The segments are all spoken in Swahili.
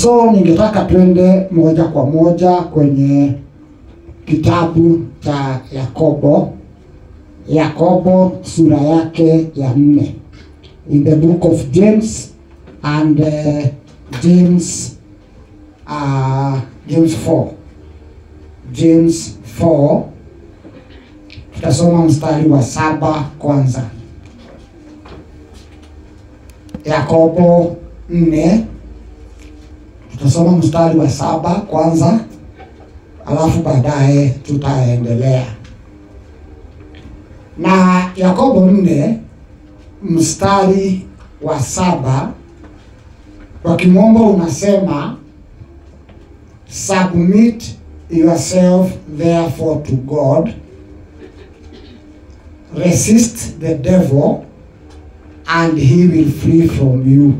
So ningetaka twende moja kwa moja kwenye kitabu cha Yakobo sura yake ya 4. In the book of James and James 4. James 4 tutasoma mstari wa 7 kwanza. Yakobo 4 tutasoma mstari wa 7 kwanza, alafu baadaye tutaendelea. Na Yakobo 4 mstari wa 7 kwa kimombo unasema, submit yourself therefore to God, resist the devil and he will flee from you.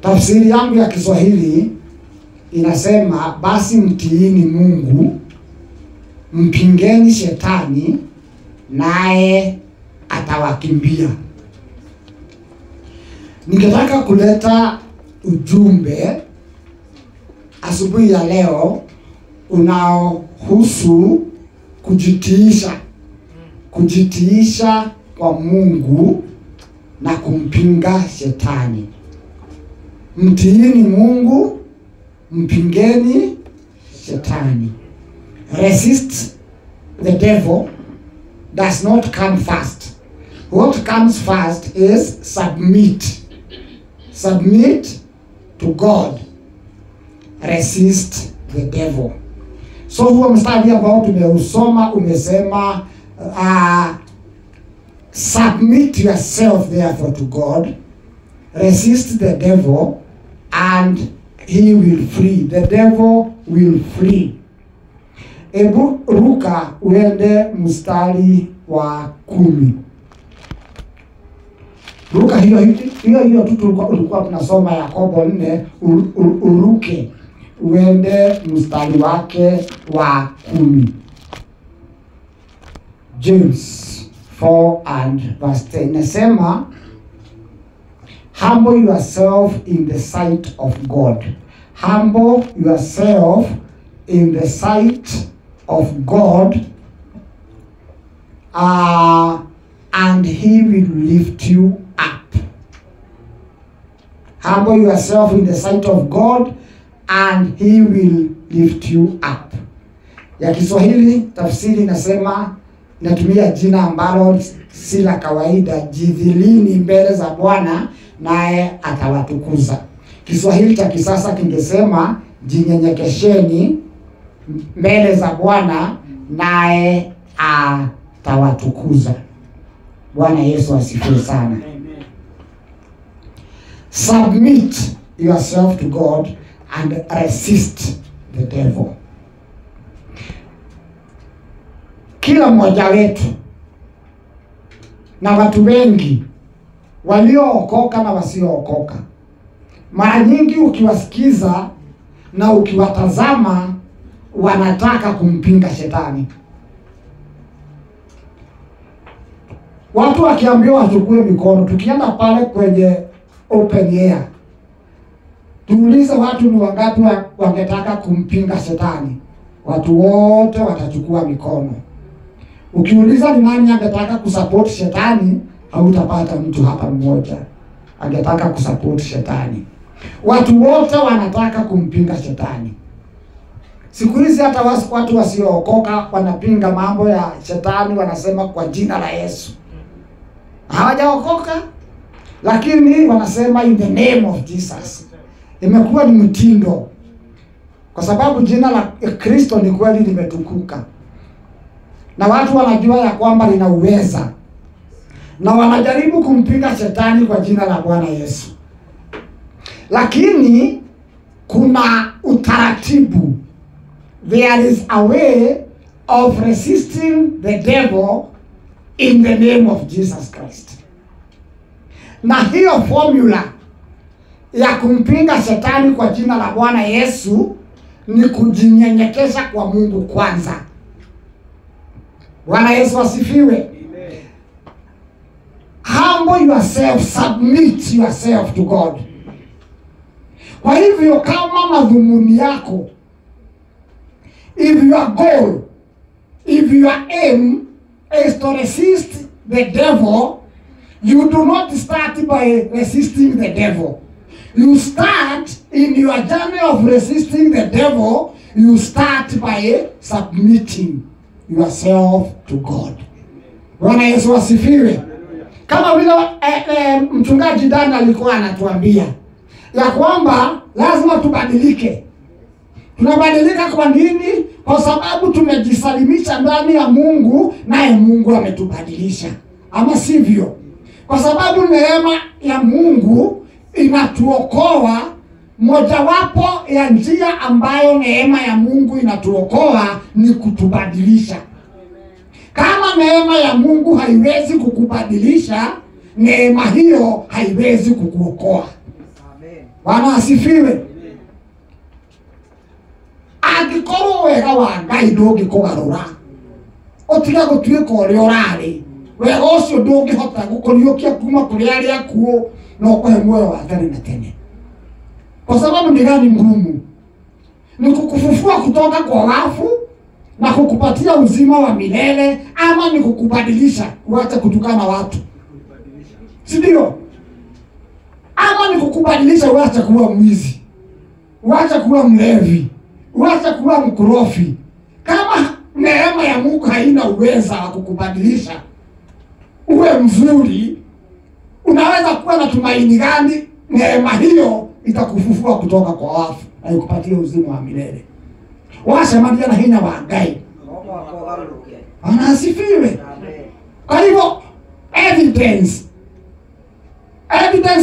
Tafsiri yangu ya Kiswahili inasema, basi mtiini Mungu, mpingeni shetani naye atawakimbia. Ningetaka kuleta ujumbe asubuhi ya leo unaohusu kujitiisha kwa Mungu na kumpinga shetani. Mtiini Mungu, mpingeni shetani. Resist the devil does not come first. What comes first is submit. Submit to God. Resist the devil. So huo mstari ambao tumeusoma umesema, submit yourself therefore to God, resist the devil and he will flee. The devil will flee. Ebu ruka uende mstari wa 10. Ruka hiyo tu tulikuwa tunasoma Yakobo 4, uruke uende mstari wake wa 10. James 4 and verse 10 nasema, humble yourself in the sight of God. Humble yourself in the sight of God, and he will lift you up. Humble yourself in the sight of God and he will lift you up. Ya Kiswahili tafsiri nasema, natumia jina ambalo si la kawaida, jidhilini mbele za Bwana naye atawatukuza. Kiswahili cha kisasa kingesema, jinyenyekesheni mbele za Bwana naye atawatukuza. Bwana Yesu asifiwe sana. Amen. Submit yourself to God and resist the devil. Kila mmoja wetu na watu wengi waliookoka na wasiookoka, mara nyingi ukiwasikiza na ukiwatazama wanataka kumpinga shetani. Watu wakiambiwa wachukue mikono, tukienda pale kwenye open air, tuulize watu ni wangapi wangetaka kumpinga shetani, watu wote watachukua mikono. Ukiuliza ni nani angetaka kusupport shetani, hautapata mtu hapa mmoja angetaka kusupport shetani. Watu wote wanataka kumpinga shetani. Siku hizi hata watu wasiookoka wanapinga mambo ya shetani, wanasema kwa jina la Yesu. Hawajaokoka, lakini wanasema in the name of Jesus. Imekuwa ni mtindo, kwa sababu jina la Kristo ni kweli limetukuka, na watu wanajua ya kwamba lina uweza, na wanajaribu kumpinga shetani kwa jina la Bwana Yesu. Lakini kuna utaratibu. There is a way of resisting the devil in the name of Jesus Christ. Na hiyo formula ya kumpinga shetani kwa jina la Bwana Yesu ni kujinyenyekesha kwa Mungu kwanza. Bwana Yesu asifiwe. Humble yourself, submit yourself to God. Kwa hivyo kama madhumuni yako, if your goal, if your aim is to resist the devil, you do not start by resisting the devil. You start in your journey of resisting the devil, you start by submitting yourself to God. Bwana Yesu asifiwe. Kama vile mchungaji Dana alikuwa anatuambia ya kwamba lazima tubadilike. Tunabadilika kwa nini? Kwa sababu tumejisalimisha ndani ya Mungu, naye Mungu ametubadilisha. Ama sivyo? Kwa sababu neema ya Mungu inatuokoa. Mojawapo ya njia ambayo neema ya Mungu inatuokoa ni kutubadilisha. Kama neema ya Mungu haiwezi kukubadilisha, neema hiyo haiwezi kukuokoa. Bwana asifiwe. Angĩkorwo wega wa Ngai ndũngĩkũgarũra, ũtiga gũtuĩka ũrĩa ũrarĩ, wega ũcio ndũngĩhota gũkũriũkia kuma kũrĩ arĩa akuũ na ũkũhe muoyo wa tene na tene. Kwa sababu ni gani ngumu? Ni kukufufua kutoka kwa wafu na kukupatia uzima wa milele, ama ni kukubadilisha uache kutukana watu? Si ndio? Ama ni kukubadilisha uache kuwa mwizi, uache kuwa mlevi, uache kuwa mkorofi. Kama neema ya Mungu haina uwezo wa kukubadilisha uwe mzuri, unaweza kuwa na tumaini gani? Neema hiyo itakufufua kutoka kwa wafu na ikupatie uzima wa milele. Wasemaje na hinya wa Ngai? Anasifiwe. Kwa hivyo evidence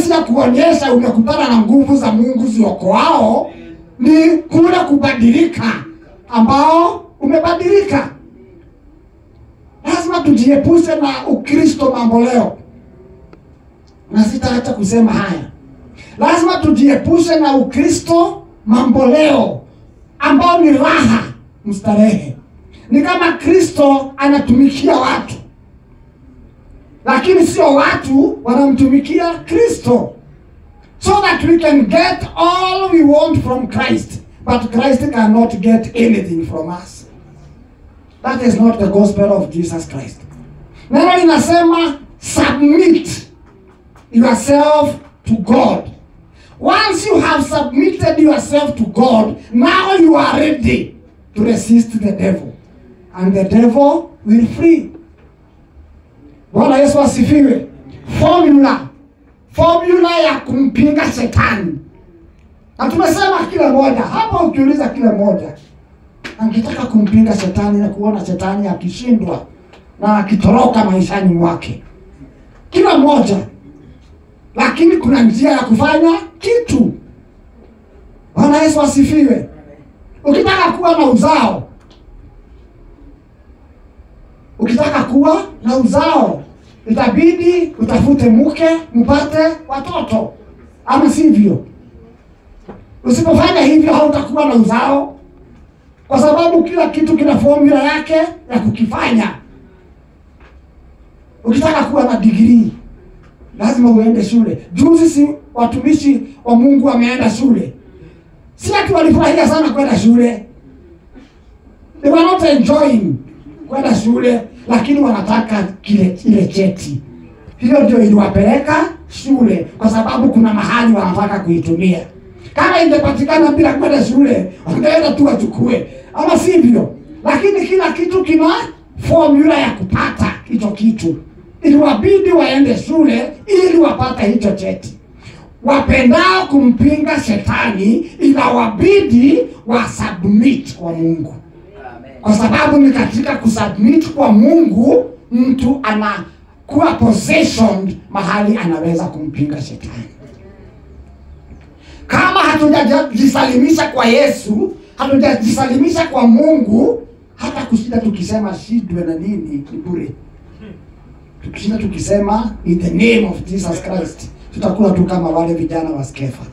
ya kuonyesha umekutana na nguvu za Mungu ziokoao ni kule kubadilika ambao umebadilika. Lazima tujiepushe na Ukristo mambo leo. Na sitaacha kusema haya. Lazima tujiepushe na Ukristo mambo leo ambao ni raha mstarehe. Ni kama Kristo anatumikia watu, lakini sio watu wanamtumikia Kristo. So that we can get all we want from Christ, but Christ cannot get anything from us. That is not the gospel of Jesus Christ. Neno linasema submit yourself to God. Once you have submitted yourself to God, now you are ready to resist the devil, and the devil will flee. Bwana Yesu asifiwe. Formula ya kumpinga shetani. Na tumesema kila moja, hapa ukiuliza kila moja angetaka kumpinga shetani na kuona shetani akishindwa na akitoroka maishani mwake. Kila moja. Lakini kuna njia ya kufanya kitu. Bwana Yesu asifiwe. Ukitaka kuwa na uzao, itabidi utafute mke, mpate watoto. Ama sivyo? Usipofanya hivyo hautakuwa na uzao. Kwa sababu kila kitu kina formula yake ya kukifanya. Ukitaka kuwa na degree, lazima uende shule. Juzi si watumishi wa Mungu wameenda shule. Si ati walifurahia sana kwenda shule. They were not enjoying kwenda shule, lakini wanataka ile cheti. Hiyo ndio iliwapeleka shule, kwa sababu kuna mahali wanataka kuitumia. Kama ingepatikana bila kwenda shule, wangeenda tu wachukue. Ama sivyo? Lakini kila kitu kina formula ya kupata hicho kitu. Iliwabidi waende shule ili wapata hicho cheti. Wapendao kumpinga shetani inawabidi wasubmit kwa Mungu. Kwa sababu ni katika kusubmit kwa Mungu mtu anakuwa possession mahali anaweza kumpinga shetani. Kama hatujajisalimisha kwa Yesu, hatujajisalimisha kwa Mungu, hata kushinda tukisema shidwe na nini ni bure. Tukishinda tukisema in the name of Jesus Christ, tutakuwa tu kama wale vijana wa Skefa.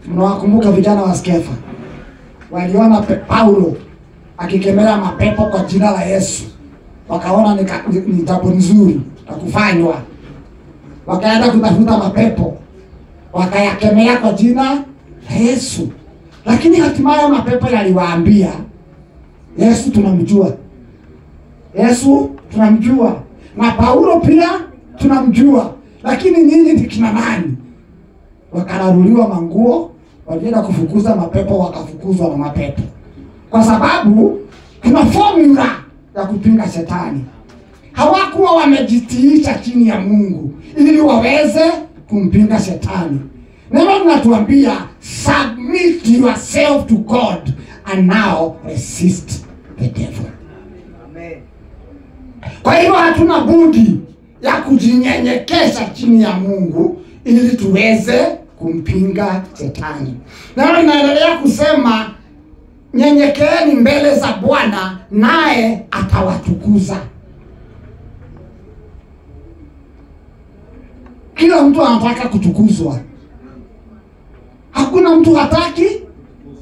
Mnawakumbuka vijana wa Skefa? Waliona Paulo akikemea mapepo kwa jina la Yesu. Wakaona ni jambo nzuri na kufanywa. Wakaenda kutafuta mapepo. wakayakemea kwa jina la Yesu. Lakini hatimaye mapepo yaliwaambia, Yesu tunamjua. Yesu tunamjua. Na Paulo pia tunamjua. Lakini nyinyi ni kina nani? Wakararuliwa manguo, walienda kufukuza mapepo, wakafukuzwa na mapepo. Kwa sababu kuna formula ya kupinga shetani. Hawakuwa wamejitiisha chini ya Mungu ili waweze kumpinga shetani. Neno linatuambia submit yourself to God and now resist the devil. Amen. Kwa hivyo hatuna budi ya kujinyenyekesha chini ya Mungu ili tuweze kumpinga shetani. Neno linaendelea kusema nyenyekeeni mbele za Bwana naye atawatukuza. Kila mtu anataka kutukuzwa. Hakuna mtu hataki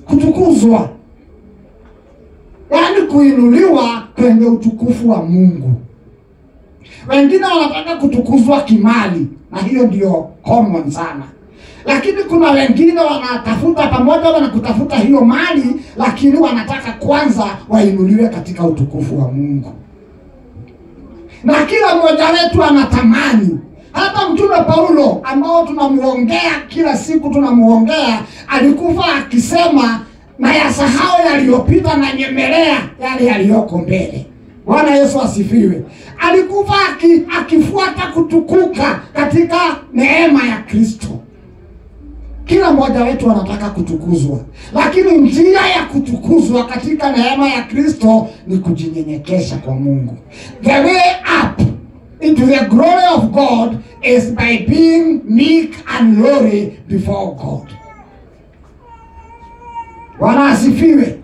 kutukuzwa. Yaani kuinuliwa kwenye utukufu wa Mungu. Wengine wanataka kutukuzwa kimali, na hiyo ndio common sana. Lakini kuna wengine wanatafuta pamoja na kutafuta hiyo mali, lakini wanataka kwanza wainuliwe katika utukufu wa Mungu. Na kila mmoja wetu anatamani. Hata Mtume Paulo ambao tunamuongea kila siku, tunamuongea, alikufa akisema na yasahau yaliyopita na nyemelea yale yaliyoko mbele. Bwana Yesu asifiwe. Alikufa akifuata kutukuka katika neema ya Kristo. Kila mmoja wetu anataka kutukuzwa, lakini njia ya kutukuzwa katika neema ya Kristo ni kujinyenyekesha kwa Mungu. The way up into the glory of God is by being meek and lowly before God. Bwana asifiwe.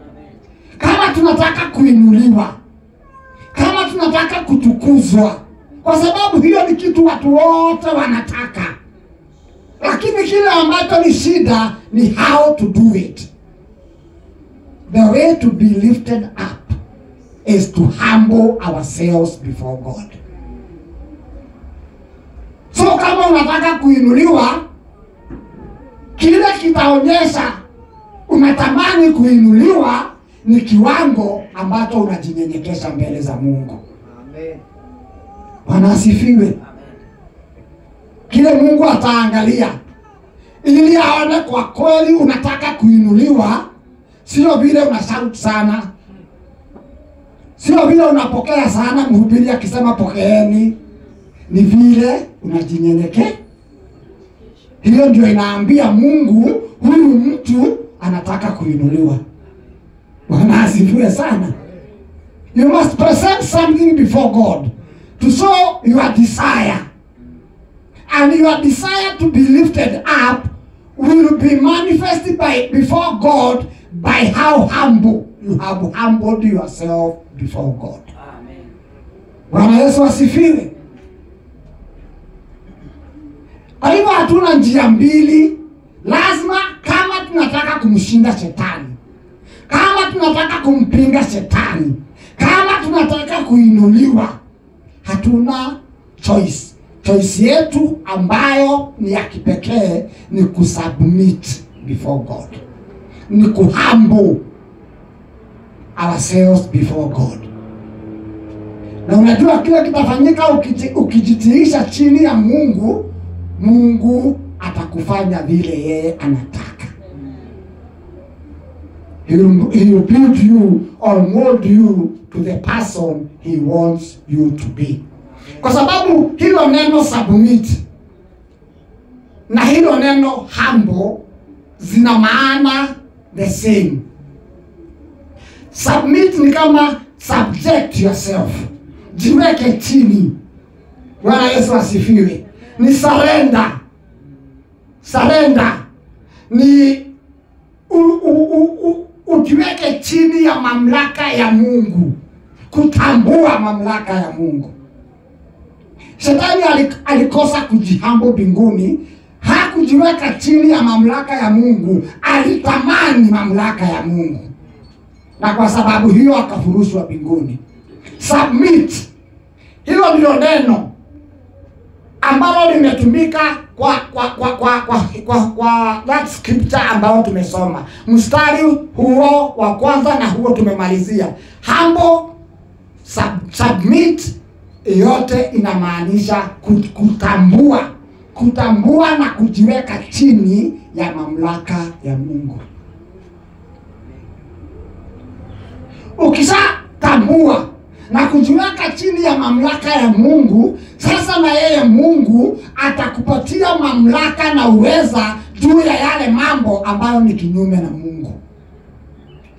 Kama tunataka kuinuliwa, kama tunataka kutukuzwa, kwa sababu hiyo ni kitu watu wote wanataka, lakini kile ambacho ni shida ni how to do it. The way to be lifted up is to humble ourselves before God. So kama unataka kuinuliwa, kile kitaonyesha unatamani kuinuliwa ni kiwango ambacho unajinyenyekesha mbele za Mungu. Amen. Bwana asifiwe. Kile Mungu ataangalia ili aone kwa kweli unataka kuinuliwa, sio vile unashout sana, sio vile unapokea sana mhubiri akisema pokeeni, ni vile unajinyenyekea. Hiyo ndio inaambia Mungu huyu mtu anataka kuinuliwa. Bwana asifiwe sana. You must present something before God to show your desire. And your desire to be lifted up will be manifested before God by how humble you have humbled yourself before God. Amen. Bwana Yesu asifiwe. Kwa hivyo hatuna njia mbili. Lazima kama tunataka kumshinda shetani, kama tunataka kumpinga shetani, kama tunataka kuinuliwa, hatuna choice. Choice yetu ambayo ni ya kipekee ni kusubmit before God. Ni kuhumble ourselves before God. Na unajua kile kitafanyika ukijitiisha chini ya Mungu, Mungu atakufanya vile yeye anataka. He will build you or mold you to the person he wants you to be. Kwa sababu hilo neno submit na hilo neno humble zina maana the same. Submit ni kama subject yourself, jiweke chini. Bwana Yesu asifiwe. Ni surrender. Surrender ni ujiweke chini ya mamlaka ya Mungu, kutambua mamlaka ya Mungu. Shetani alikosa kujihambo mbinguni, hakujiweka chini ya mamlaka ya Mungu, alitamani mamlaka ya Mungu. Na kwa sababu hiyo akafurushwa mbinguni. Submit. Hilo ndilo neno ambalo limetumika kwa that scripture ambayo tumesoma. Mstari huo wa kwanza na huo tumemalizia. Humble, submit, yote inamaanisha kutambua na kujiweka chini ya mamlaka ya Mungu. Ukishatambua na kujiweka chini ya mamlaka ya Mungu, sasa na yeye Mungu atakupatia mamlaka na uweza juu ya yale mambo ambayo ni kinyume na Mungu,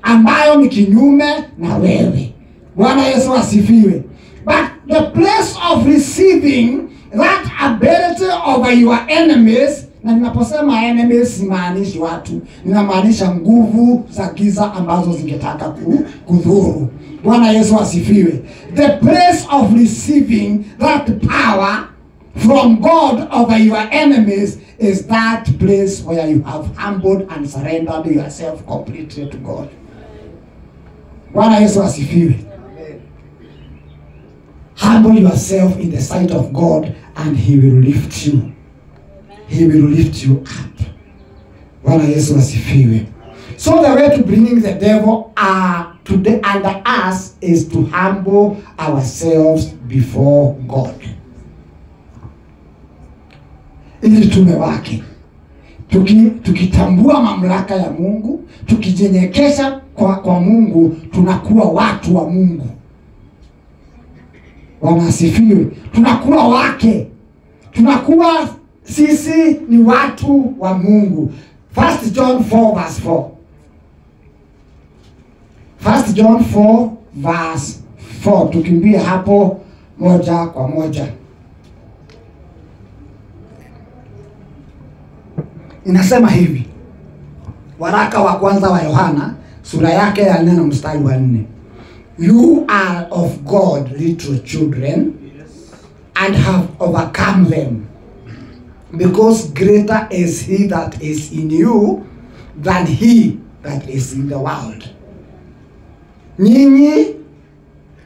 ambayo ni kinyume na wewe. Bwana Yesu asifiwe. But the place of receiving that ability over your enemies, na ninaposema enemies simaanishi watu, ninamaanisha nguvu za giza ambazo zingetaka kudhuru. Bwana Yesu asifiwe. The place of receiving that power from God over your enemies is that place where you have humbled and surrendered yourself completely to God. Bwana Yesu asifiwe. Humble yourself in the sight of God and He will lift you. He will lift you up. Bwana Yesu asifiwe. So the way to bringing the devil today under us is to humble ourselves before God. Ili tume wake. Tukitambua mamlaka ya Mungu, tukijenyekesha kwa Mungu, tunakuwa watu wa Mungu. Bwana asifiwe. Tunakuwa wake. Tunakuwa sisi ni watu wa Mungu. 1 John 4 verse 4. 1 John 4 verse 4. Tukimbia hapo moja kwa moja. Inasema hivi. Waraka wa kwanza wa Yohana sura yake ya 4 mstari wa 4. You are of God, little children, and have overcome them, because greater is he that is in you than he that is in the world. Nyinyi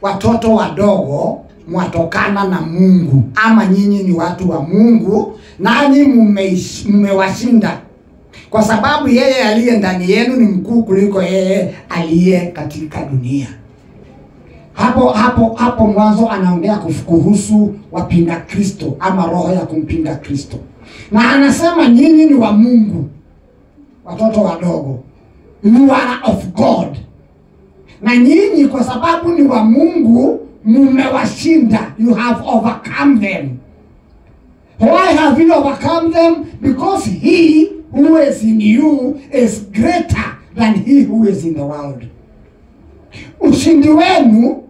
watoto wadogo mwatokana na Mungu, ama nyinyi ni watu wa Mungu, nanyi mmewashinda, kwa sababu yeye aliye ndani yenu ni mkuu kuliko yeye aliye katika dunia. Hapo mwanzo anaongea kuhusu wapinga Kristo, ama roho ya kumpinga Kristo. Na anasema nyinyi ni wa Mungu, watoto wadogo. You are of God. Na nyinyi kwa sababu ni wa Mungu, mmewashinda. You have overcome them. Why have you overcome them? Because he who is in you is greater than he who is in the world. Ushindi wenu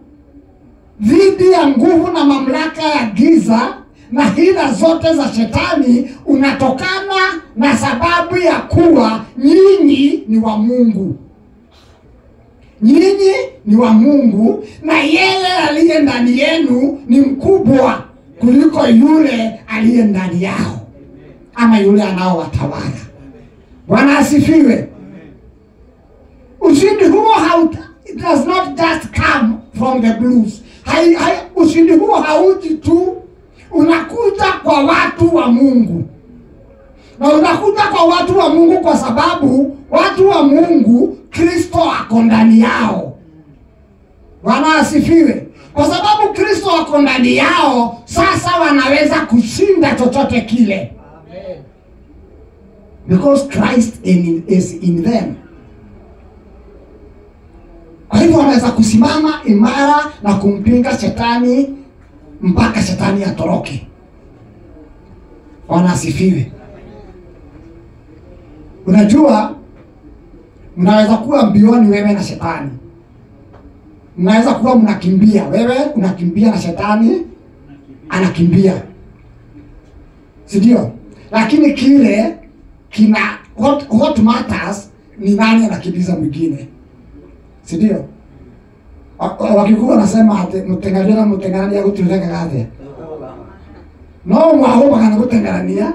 dhidi ya nguvu na mamlaka ya giza na hila zote za shetani unatokana na sababu ya kuwa nyinyi ni wa Mungu. Nyinyi ni wa Mungu, na yeye aliye ndani yenu ni mkubwa kuliko yule aliye ndani yao, ama yule anaowatawala. Bwana asifiwe. Ushindi huo it does not just come from the blues. Ushindi huo hauji tu, unakuja kwa watu wa Mungu. Na unakuja kwa watu wa Mungu kwa sababu watu wa Mungu Kristo ako ndani yao. Bwana asifiwe. Kwa sababu Kristo ako ndani yao, sasa wanaweza kushinda chochote kile. Amen. Because Christ is in them. Kwa hivyo wanaweza kusimama imara na kumpinga shetani mpaka shetani atoroke. Bwana asifiwe. Unajua, mnaweza kuwa mbioni wewe na shetani. Mnaweza kuwa mnakimbia, wewe unakimbia na shetani anakimbia. Sidio? Lakini kile what matters ni nani anakimbiza mwingine. Sidio? Wakikuwa wanasema mtenganania kutulenga gade. No mwahoma kana kutenganania.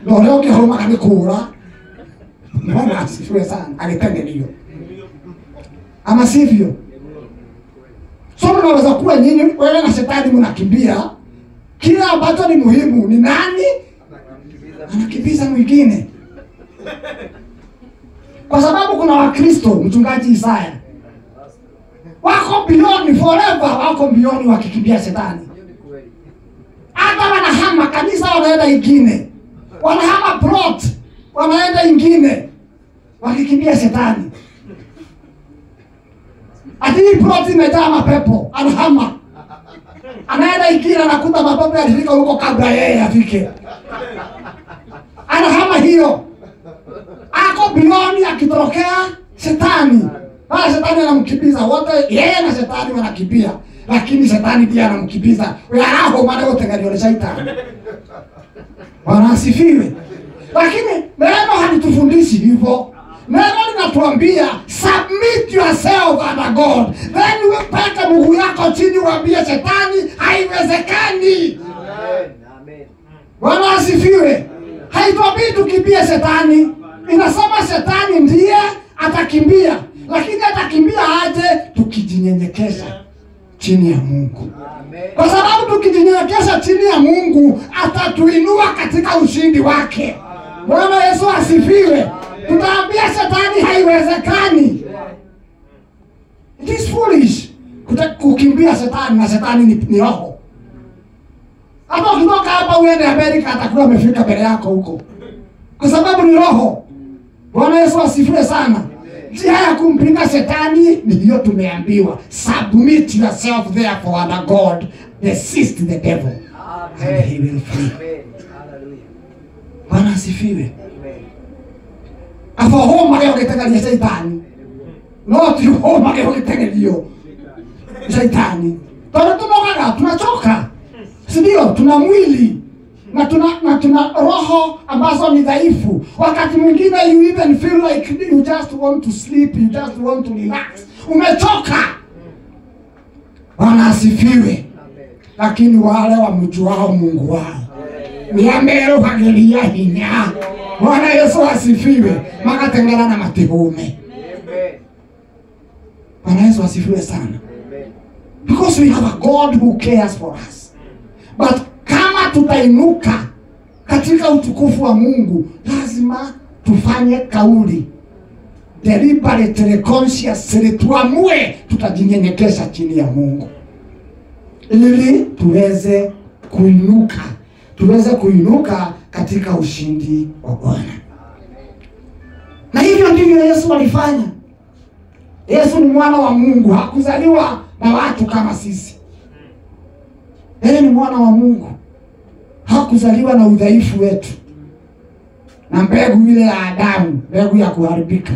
No leo kihoma kana kura. Bwana asifiwe sana. Alitengenio. Ama sivyo? So mnaweza kuwa nyinyi wewe na shetani mnakimbia, Kile ambacho ni muhimu ni nani anakimbiza mwingine. Kwa sababu kuna Wakristo, mchungaji Isaya, wako bilioni forever, wako bilioni wakikimbia shetani. Hata wanahama kanisa wanaenda ingine, wanahama plot wanaenda ingine, wakikimbia shetani. Ati plot imejaa mapepo, anahama, anaenda ingine, anakuta mapepo yalifika huko kabla yeye afike, anahama hiyo. Ako bilioni akitokea shetani, wala shetani anamkimbiza wote, yeye na shetani wanakimbia, lakini shetani pia anamkimbiza. Wao maana wote ndio shetani. Wanasifiwe. Lakini neno halitufundishi hivyo. Neno linatuambia submit yourself under God. Then weka mguu yako chini, uambie shetani haiwezekani. Amen. Wanasifiwe. Haituambii tukimbie shetani. Inasema shetani ndiye atakimbia, lakini atakimbia aje? Tukijinyenyekesha chini ya Mungu. Kwa sababu tukijinyenyekesha chini ya Mungu atatuinua katika ushindi wake. Bwana Yesu asifiwe. Tutaambia shetani haiwezekani. It is foolish kukimbia shetani, na shetani ni roho. Hata ukitoka hapa uende Amerika atakuwa amefika mbele yako huko, kwa sababu ni roho. Bwana Yesu asifiwe sana. Njia ya kumpinga shetani ni hiyo tumeambiwa. Submit yourself therefore under God, resist the devil. Amen. And he will flee. Hallelujah. Bwana asifiwe. Afa homa leo kitakalia shetani. Not you homa leo kitakalia shetani. Tunachoka. Si ndio? Tuna mwili na tuna roho ambazo ni dhaifu. Wakati mwingine you even feel like you just want to sleep, you just want to relax. Umechoka. Bwana asifiwe. Lakini wale wamjuao Mungu wao niambero kagelia hinya. Bwana Yesu asifiwe. Makatengana na matihume. Bwana Yesu asifiwe sana. Because we have a God who cares for us. But kama tutainuka katika utukufu wa Mungu, lazima tufanye kauli deliberately, consciously, tuamue tutajinyenyekesha chini ya Mungu ili tuweze kuinuka katika ushindi wa Bwana. Na hivyo ndivyo Yesu alifanya. Yesu ni mwana wa Mungu, hakuzaliwa na watu kama sisi. Yeye ni mwana wa Mungu, hakuzaliwa na udhaifu wetu na mbegu ile ya Adamu, mbegu ya kuharibika,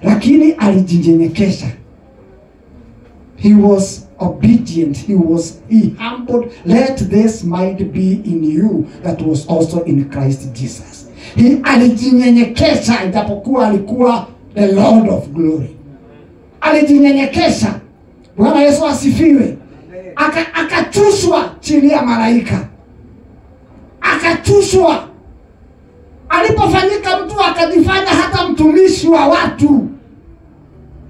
lakini alijinyenyekesha. He was obedient. He humbled. Let this might be in you that was also in Christ Jesus. He alijinyenyekesha ijapokuwa alikuwa the Lord of glory. Alijinyenyekesha. Bwana Yesu asifiwe. Akachushwa chini ya malaika. Akachushwa. Alipofanyika mtu akajifanya hata mtumishi wa watu.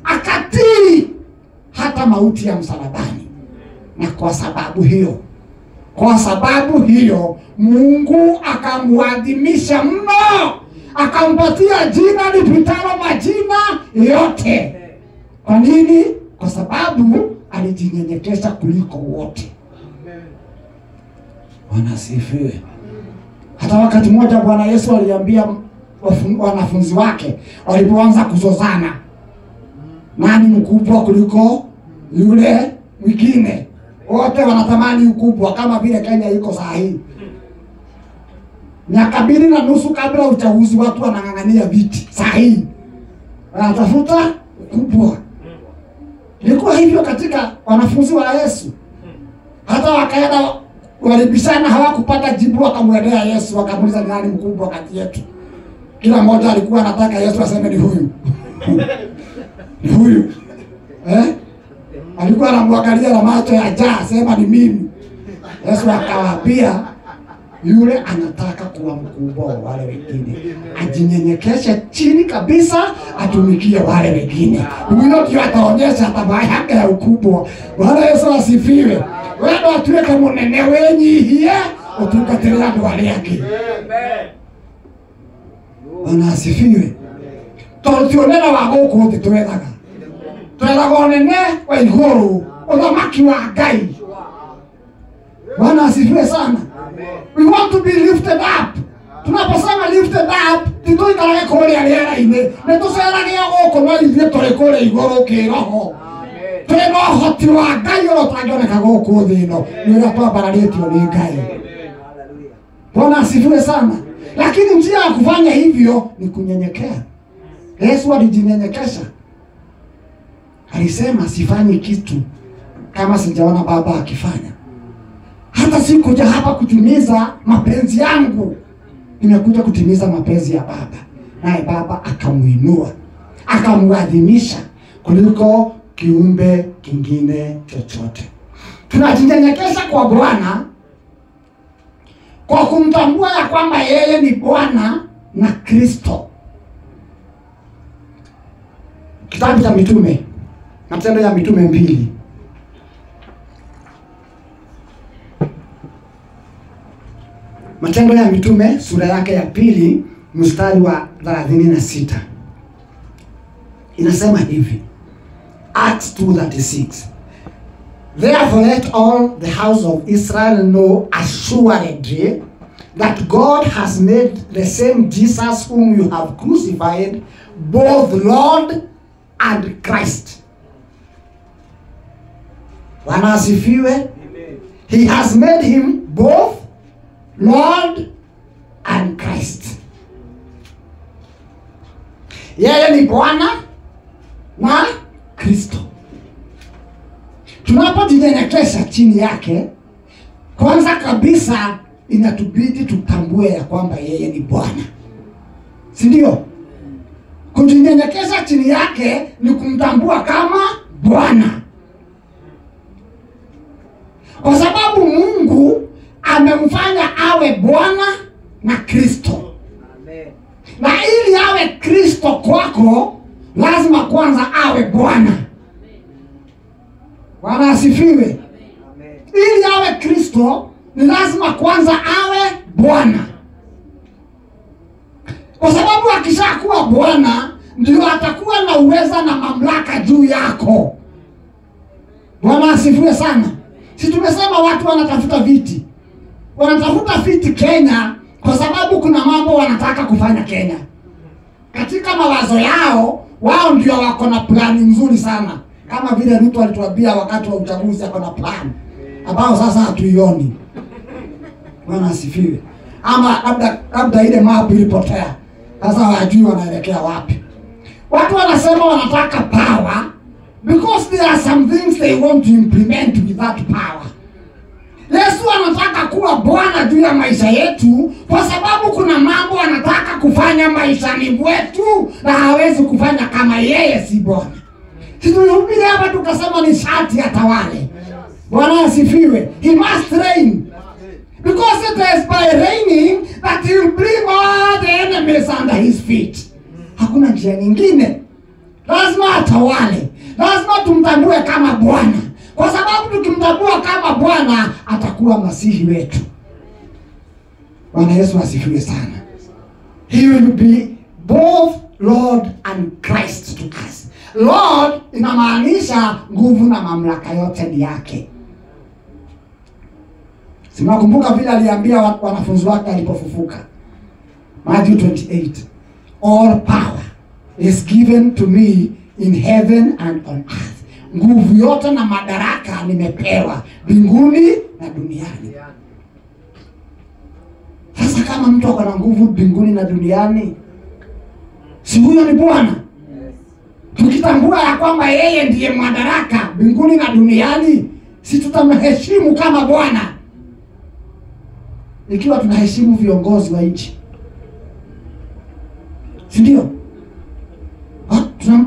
Akatii hata mauti ya msalabani. Na kwa sababu hiyo Mungu akamwadhimisha mno, akampatia jina lipitalo majina yote. Kwa nini? Kwa sababu alijinyenyekesha kuliko wote. Bwana asifiwe. Hata wakati mmoja Bwana Yesu aliambia wanafunzi wake walipoanza kuzozana, nani mkubwa kuliko yule mwingine? Wote wanatamani ukubwa, kama vile Kenya iko saa hii. Miaka 2.5 kabla uchaguzi watu wanang'ang'ania viti. Saa hii wanatafuta ukubwa. Ilikuwa hivyo katika wanafunzi wa Yesu. Hata wakaenda walibishana, hawakupata jibu, wakamwendea Yesu wakamuuliza nani mkubwa kati yetu. Kila mmoja alikuwa anataka Yesu aseme ni huyu. Ni huyu. Alikuwa anamwangalia na macho ya njaa, sema ni mimi. Yesu akawaambia yule anataka kuwa mkubwa wa wale wengine, ajinyenyekeshe chini kabisa, atumikie wale wengine. Huyo ndio ataonyesha tabia yake ya ukubwa. Bwana Yesu asifiwe. Wewe atuweke munene wenyihie utungatire andu aria angi. Bwana asifiwe. Tontionera wa guku thi twethaga nene wa iguru uthamaki wa Ngai. Bwana asifiwe sana. We want to be lifted up. Tunaposema lifted up, tituikarage kuria riera-ini, nitucerage guku no ithuĩ tũrĩ kũrĩa igũrũ kĩroho. Twĩna ũhoti wa Ngai ũrĩa ũtangĩoneka gũkũ thĩ ĩno, nĩ ũrĩa twambaratio nĩ Ngai. Bwana asifiwe sana. Lakini njia ya kufanya hivyo ni kunyenyekea. Yesu alijinyenyekesha. Alisema sifanyi kitu kama sijaona Baba akifanya. Hata sikuja hapa kutimiza mapenzi yangu, nimekuja kutimiza mapenzi ya Baba. Naye Baba akamuinua, akamuadhimisha kuliko kiumbe kingine chochote. Tunajinyenyekesha kwa Bwana kwa kumtambua ya kwamba yeye ni Bwana na Kristo. Kitabu cha Mitume, Matendo ya Mitume 2. Matendo ya Mitume sura yake ya 2 mstari wa 36. Inasema hivi. Acts 2:36. Therefore let all the house of Israel know assuredly that God has made the same Jesus whom you have crucified both Lord and Christ. Bwana asifiwe. He has made him both Lord and Christ. Yeye ni Bwana na Kristo. Tunapojinyenyekesha chini yake, kwanza kabisa inatubidi tutambue ya kwamba yeye ni Bwana. Si ndio? Kujinyenyekesha chini yake ni kumtambua kama Bwana. Kwa sababu Mungu amemfanya awe Bwana na Kristo. Amen. Na ili awe Kristo kwako, lazima kwanza awe Bwana. Bwana asifiwe. Amen. Ili awe Kristo, ni lazima kwanza awe Bwana. Kwa sababu akishakuwa Bwana, ndio atakuwa na uweza na mamlaka juu yako. Bwana asifiwe sana. Si tumesema watu wanatafuta viti. Wanatafuta viti Kenya kwa sababu kuna mambo wanataka kufanya Kenya. Katika mawazo yao, wao ndio wako na plani nzuri sana. Kama vile mtu alituambia wakati wa uchaguzi ako na plan ambao sasa hatuioni. Bwana asifiwe. Ama labda ile map ilipotea. Sasa hawajui wanaelekea wapi. Watu wanasema wanataka power because there are some things they want to implement with that power. Yesu anataka kuwa Bwana juu ya maisha yetu kwa sababu kuna mambo anataka kufanya maishani mwetu na hawezi kufanya kama yeye si Bwana. Situhubiri hapa tukasema ni sharti atawale. Bwana asifiwe. He must reign. Because it is by reigning that he will bring all the enemies under his feet. Hakuna njia nyingine. Lazima atawale. Lazima tumtambue kama Bwana. Kwa sababu tukimtambua kama Bwana, atakuwa masihi wetu. Bwana Yesu asifiwe sana. He will be both Lord and Christ to us. Lord inamaanisha nguvu na mamlaka yote ni yake. Sinakumbuka vile aliambia wanafunzi wake alipofufuka. Matthew 28. All power is given to me in heaven and on earth. Nguvu yote na madaraka nimepewa mbinguni na duniani. Sasa kama mtu ako na nguvu mbinguni na duniani, si huyo ni Bwana? Tukitambua ya kwamba yeye ndiye madaraka mbinguni na duniani, si tutamheshimu kama Bwana? Ikiwa tunaheshimu viongozi wa nchi, si ndio?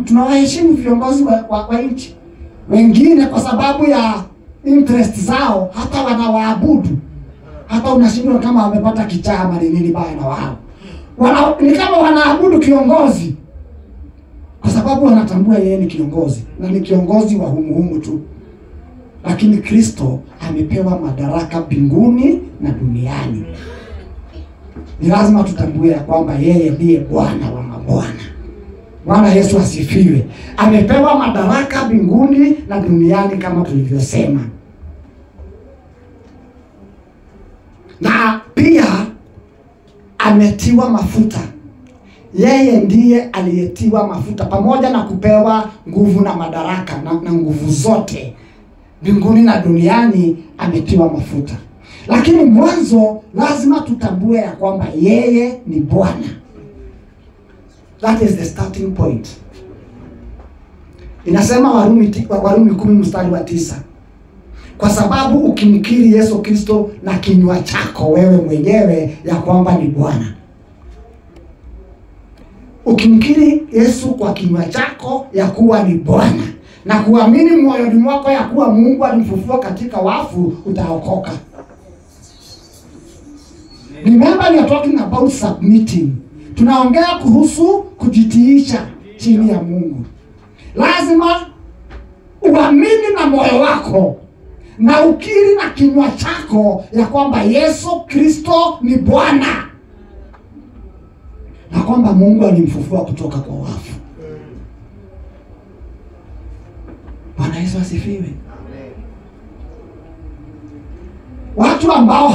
Tunawaheshimu viongozi wa nchi. Wengine kwa sababu ya interest zao hata wanawaabudu. hata unashindwa kama wamepata kichaa ama ni nini baya na wao. Ni kama wanaabudu kiongozi kwa sababu wanatambua yeye ni kiongozi na ni kiongozi wa humu tu. Lakini Kristo amepewa madaraka mbinguni na duniani. Ni lazima tutambue ya kwamba yeye ndiye Bwana wa mabwana. Bwana Yesu asifiwe. Amepewa madaraka mbinguni na duniani kama tulivyosema. Na pia ametiwa mafuta. Yeye ndiye aliyetiwa mafuta pamoja na kupewa nguvu na madaraka na nguvu zote mbinguni na duniani ametiwa mafuta. Lakini mwanzo lazima tutambue ya kwamba yeye ni Bwana. That is the starting point. Inasema Warumi 10:9. Kwa sababu ukimkiri Yesu Kristo na kinywa chako wewe mwenyewe ya kwamba ni Bwana. Ukimkiri Yesu kwa kinywa chako ya kuwa ni Bwana na kuamini moyoni mwako ya kuwa Mungu alimfufua katika wafu, utaokoka. Remember, we are talking about submitting. Tunaongea kuhusu kujitiisha chini ya Mungu. Lazima uamini na moyo wako na ukiri na kinywa chako ya kwamba Yesu Kristo ni Bwana na kwamba Mungu alimfufua kutoka kwa wafu. Bwana Yesu asifiwe. Watu ambao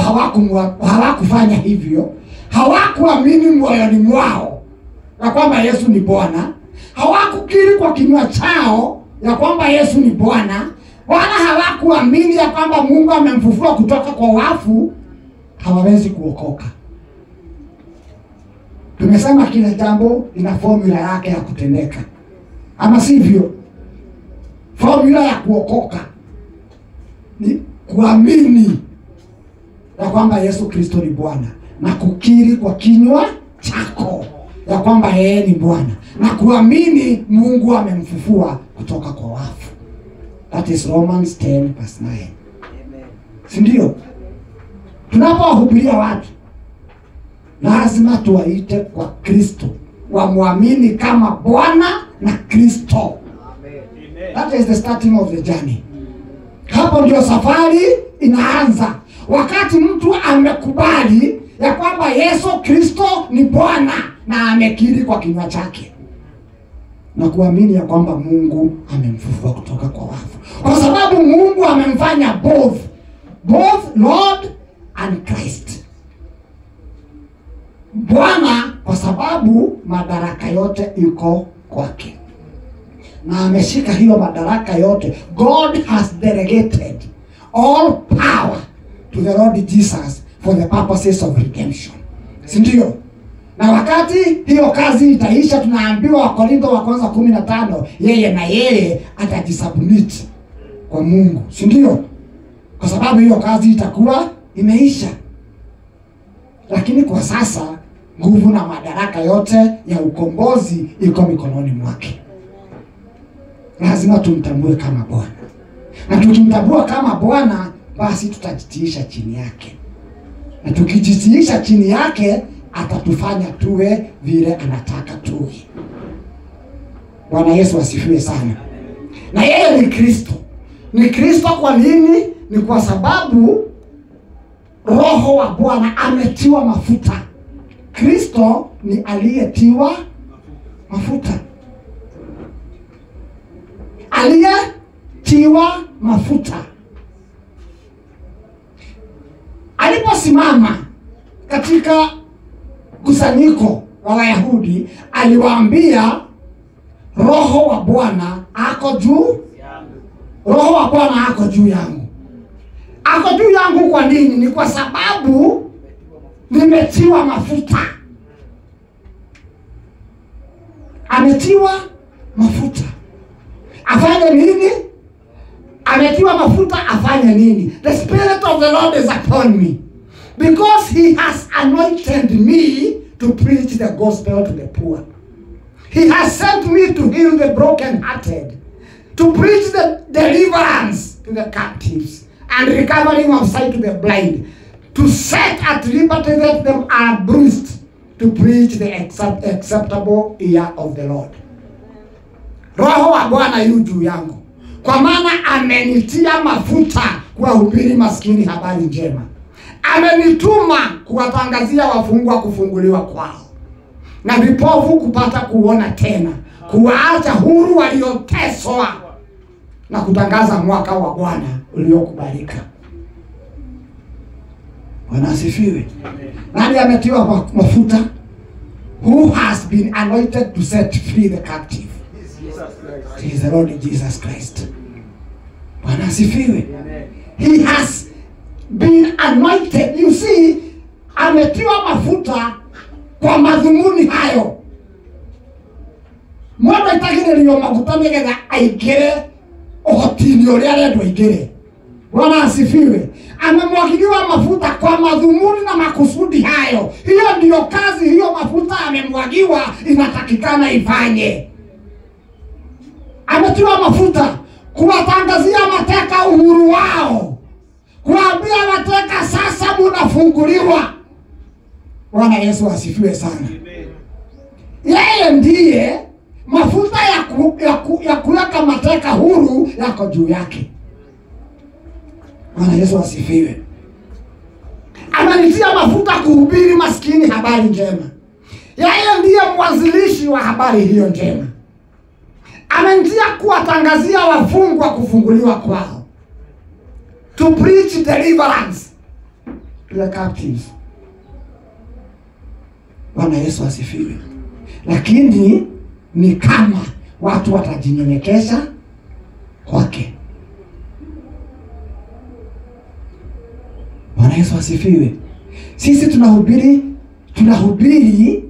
hawakufanya hivyo, hawakuamini moyoni mwao ya kwamba Yesu ni Bwana, hawakukiri kwa kinywa chao ya kwamba Yesu ni Bwana, wala hawakuamini ya kwamba Mungu amemfufua kutoka kwa wafu, hawawezi kuokoka. Tumesema kila jambo ina formula yake ya kutendeka. Ama sivyo? Formula ya kuokoka ni kuamini ya kwamba Yesu Kristo ni Bwana na kukiri kwa kinywa chako ya kwamba yeye ni Bwana na kuamini Mungu amemfufua kutoka kwa wafu. That is Romans 10:9. Amen. Si ndio? Tunapowahubiria watu lazima tuwaite kwa Kristo, wamwamini kama Bwana na Kristo. Amen. That is the starting of the journey. Hapo ndio safari inaanza. Wakati mtu amekubali ya kwamba Yesu Kristo ni Bwana na amekiri kwa kinywa chake na kuamini ya kwamba Mungu amemfufua kutoka kwa wafu. Kwa sababu Mungu amemfanya both Lord and Christ. Bwana kwa sababu madaraka yote iko kwake. Na ameshika hiyo madaraka yote. God has delegated all power to the Lord Jesus for the purposes of redemption. Si ndio? Na wakati hiyo kazi itaisha, tunaambiwa Wakorintho wa kwanza 15, yeye atajisubmit kwa Mungu. Si ndio? Kwa sababu hiyo kazi itakuwa imeisha. Lakini kwa sasa nguvu na madaraka yote ya ukombozi iko mikononi mwake. Lazima tumtambue kama Bwana. Na tukimtambua kama Bwana, basi tutajitiisha chini yake. Na tukijitiisha chini yake, atatufanya tuwe vile anataka tuwe. Bwana Yesu asifiwe sana. Na yeye ni Kristo. Ni Kristo kwa nini? Ni kwa sababu Roho wa Bwana ametiwa mafuta. Kristo ni aliyetiwa mafuta. Aliyetiwa mafuta. Aliposimama katika kusanyiko wa Wayahudi, aliwaambia Roho wa Bwana ako juu yangu. Roho wa Bwana ako juu yangu. Ako juu yangu kwa nini? Ni kwa sababu nimetiwa mafuta. Ametiwa mafuta. Afanye nini? Ametiwa mafuta afanye nini? The Spirit of the Lord is upon me, because He has anointed me to preach the gospel to the poor. He has sent me to heal the brokenhearted, to preach the deliverance to the captives, and recovering of sight to the blind, to set at liberty that them are bruised, to preach the acceptable year of the Lord. Roho wa Bwana yu juu yangu, kwa maana amenitia mafuta kuwahubiri maskini habari njema. Amenituma kuwatangazia wafungwa kufunguliwa kwao, na vipofu kupata kuona tena, kuwaacha huru walioteswa, na kutangaza mwaka wa Bwana uliokubalika. Bwana asifiwe. Nani ametiwa mafuta? Who has been anointed to set free the captive? He is the Lord Jesus Christ. Bwana asifiwe. He has been anointed. You see, ametiwa mafuta kwa madhumuni hayo. Mwana itakire liyo mafuta nigetha aigire ohotini uria arendwa aigire. Bwana asifiwe. Amemwagiliwa mafuta kwa madhumuni na makusudi hayo. Hiyo ndiyo kazi hiyo mafuta amemwagiwa inatakikana ifanye. Ametiwa mafuta kuwatangazia mateka uhuru wao, kuambia mateka sasa mnafunguliwa. Bwana Yesu asifiwe sana. Yeye ndiye mafuta ya kuweka mateka huru yako juu yake. Bwana Yesu asifiwe. Amenitia mafuta kuhubiri maskini habari njema. Yeye ndiye mwanzilishi wa habari hiyo njema. Amenitia kuwatangazia wafungwa kufunguliwa kwao, to preach deliverance to the captives. Bwana Yesu asifiwe. Lakini ni kama watu watajinyenyekesha kwake. Bwana Yesu asifiwe. Sisi tunahubiri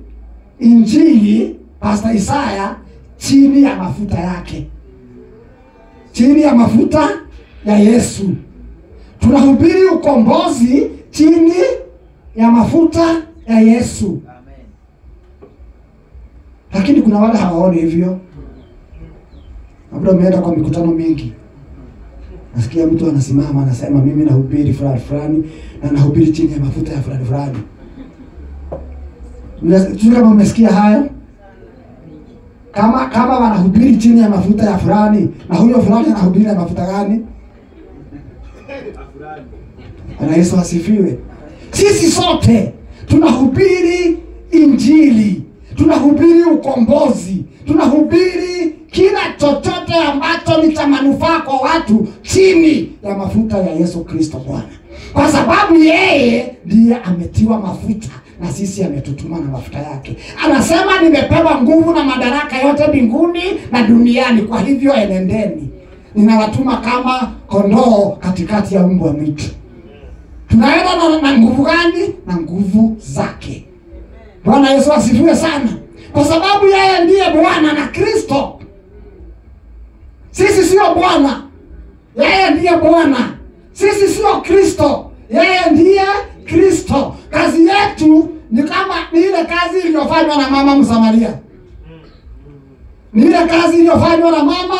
injili Pastor Isaya chini ya mafuta yake, chini ya mafuta ya Yesu. Tunahubiri ukombozi chini ya mafuta ya Yesu. Amen. Lakini kuna wale hawaoni hivyo. Labda umeenda kwa mikutano mingi, nasikia mtu anasimama anasema mimi nahubiri fulani na nahubiri chini ya mafuta ya fulani. Kama umesikia hayo? Kama wanahubiri chini ya mafuta ya fulani, na huyo fulani anahubiri ya mafuta gani? Bwana Yesu asifiwe. Sisi sote tunahubiri injili, tunahubiri ukombozi, tunahubiri kila chochote ambacho ni cha manufaa kwa watu chini ya mafuta ya Yesu Kristo Bwana. Kwa sababu yeye ndiye ametiwa mafuta na sisi ametutuma na mafuta yake. Anasema nimepewa nguvu na madaraka yote mbinguni na duniani, kwa hivyo enendeni. Ninawatuma kama kondoo katikati ya mbwa mwitu. Tunaenda na nguvu gani? Na nguvu zake. Bwana Yesu asifiwe sana. Kwa sababu yeye ndiye Bwana na Kristo. Sisi sio Bwana, yeye ndiye Bwana. Sisi sio Kristo, yeye ndiye Kristo. Kazi yetu ni kama ile kazi iliyofanywa na mama Msamaria. Ni ile kazi iliyofanywa na mama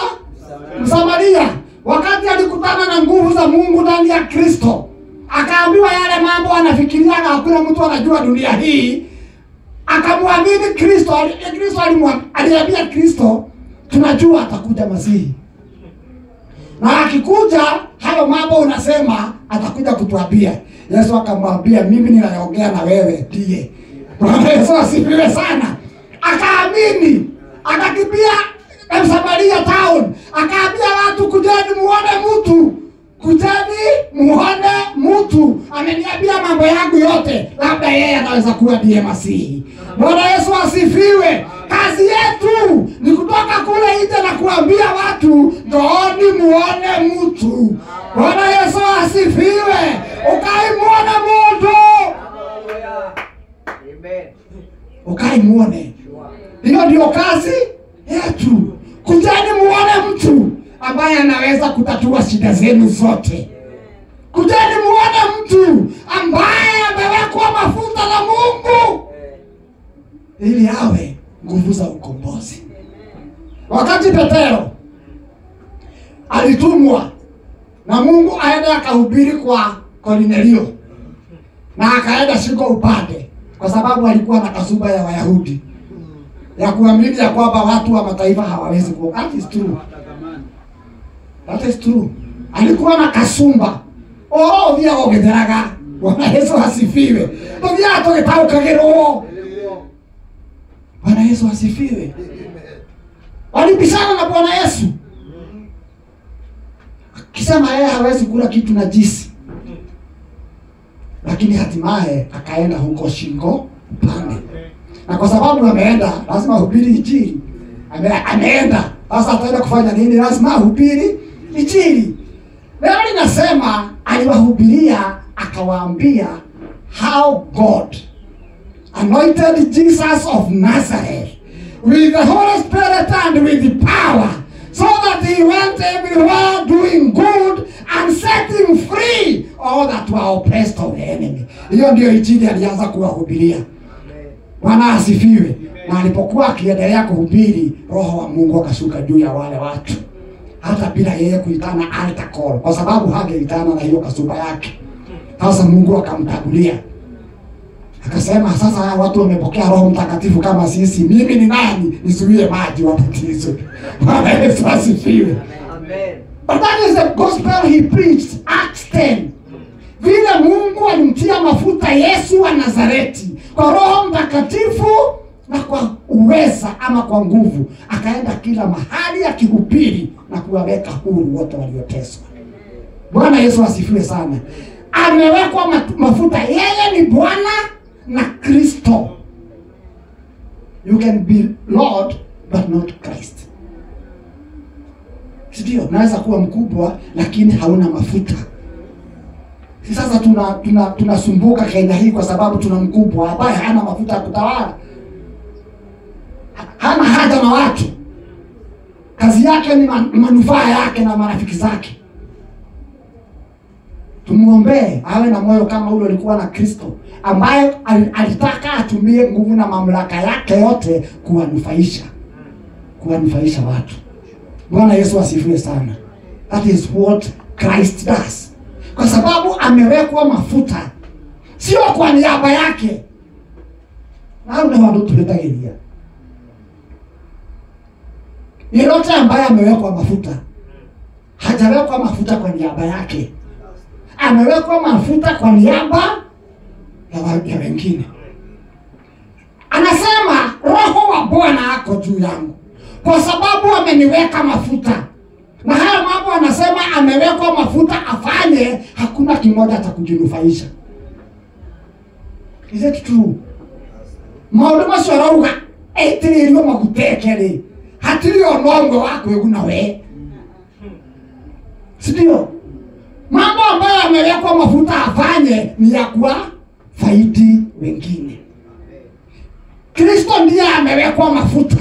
Msamaria wakati alikutana na nguvu za Mungu ndani ya Kristo. Akaambiwa yale mambo anafikiria na hakuna mtu anajua dunia hii. Akamwamini Kristo. Kristo aliambia Kristo, tunajua atakuja Masihi. Na akikuja hayo mambo unasema atakuja kutuambia. Yesu akamwambia mimi ninaongea na wewe ndiye. Bwana Yesu asifiwe sana. Akaamini, akakimbia Samaria town, akaambia watu kujeni muone mtu. Kujeni muone mtu. Ameniambia mambo yangu yote, labda yeye anaweza kuwa ndiye Masihi. Bwana Yesu asifiwe. Kazi yetu ni kutoka kule nje na kuambia watu njooni muone mtu. Bwana Yesu asifiwe. Ukaimuone mtu. Amen. Ukaimuone. Hiyo ndio kazi yetu. Kujeni muone mtu ambaye anaweza kutatua shida zenu zote. Kujeni muone mtu ambaye amewekwa mafuta na Mungu ili awe nguvu za ukombozi. Wakati Petero alitumwa na Mungu aende akahubiri kwa Kornelio, na akaenda shingo upande, kwa sababu alikuwa na kasumba ya Wayahudi ya kuamini ya kwamba watu wa mataifa hawawezi kuokoka. That is true. That is true. Alikuwa na kasumba. Oh, vya ogetheraga. Bwana Yesu asifiwe. Ndio atoketaukagero. Bwana Yesu asifiwe. Walibishana na Bwana Yesu. Akisema yeye hawezi kula kitu najisi. Lakini hatimaye akaenda huko shingo upande. Na kwa sababu ameenda, lazima ahubiri injili. Ameenda. Sasa ataenda kufanya nini? Lazima ahubiri injili. Leo ninasema aliwahubiria akawaambia how God anointed Jesus of Nazareth with the Holy Spirit and with the power, so that he went everywhere doing good and setting free all that were oppressed of the enemy. Hiyo ndio injili alianza kuwahubiria. Bwana asifiwe. Na alipokuwa akiendelea kuhubiri, Roho wa Mungu akashuka juu ya wale watu, hata bila yeye kuitana altar call, kwa sababu hangeitana na hiyo kasumba yake. Sasa Mungu akamtagulia, akasema sasa watu wamepokea Roho Mtakatifu kama sisi, mimi ni nani nizuie maji wabatizwe? Bwana Yesu asifiwe. Amen. But that is the gospel he preached. Acts 10. Vile Mungu alimtia mafuta Yesu wa Nazareti kwa Roho Mtakatifu na kwa uweza ama kwa nguvu, akaenda kila mahali akihubiri na kuwaweka huru wote walioteswa. Bwana Yesu asifiwe sana. Amewekwa mafuta, yeye ni Bwana na Kristo. You can be Lord but not Christ. Sio, unaweza kuwa mkubwa lakini hauna mafuta. Sasa tunasumbuka Kenya hii kwa sababu tuna mkubwa ambaye hana mafuta ya kutawala. Hana haja na watu. Kazi yake ni manufaa yake na marafiki zake. Tumuombe awe na moyo kama ule alikuwa na Kristo, ambaye alitaka atumie nguvu na mamlaka yake yote kuwanufaisha watu. Bwana Yesu asifiwe sana. That is what Christ does. Kwa sababu amewekwa mafuta, sio kwa niaba yake. Na ndio watu tuletagelia. Yeyote ambaye amewekwa mafuta, hajawekwa mafuta kwa niaba yake. Amewekwa mafuta kwa niaba ya wengine. Anasema Roho wa Bwana ako juu yangu, kwa sababu ameniweka mafuta. Na haya mambo anasema amewekwa mafuta afanye, hakuna kimoja cha kujinufaisha. Is it true? Maundu macio rauga etiririo magutekere hatiri onongo wako eguna we. Sio? Mambo ambayo amewekwa mafuta afanye ni ya kuwa faidi wengine. Kristo ndiye amewekwa mafuta,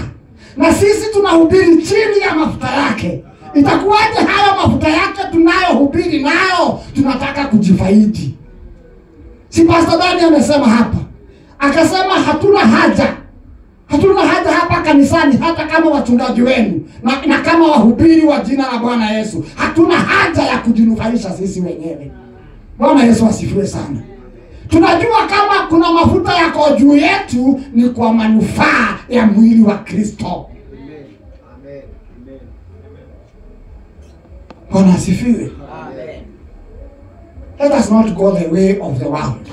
na sisi tunahubiri chini ya mafuta yake. Itakuwaje hayo mafuta yake tunayohubiri nayo tunataka kujifaidi? Si Pastor Dani amesema hapa, akasema hatuna haja hapa kanisani, hata kama wachungaji wenu na kama wahubiri wa jina la Bwana Yesu, hatuna haja ya kujinufaisha sisi wenyewe. Bwana Yesu asifiwe sana. Tunajua kama kuna mafuta yako juu yetu ni kwa manufaa ya mwili wa Kristo. Amen. Bwana asifiwe. Amen. Let us not go the way of the world,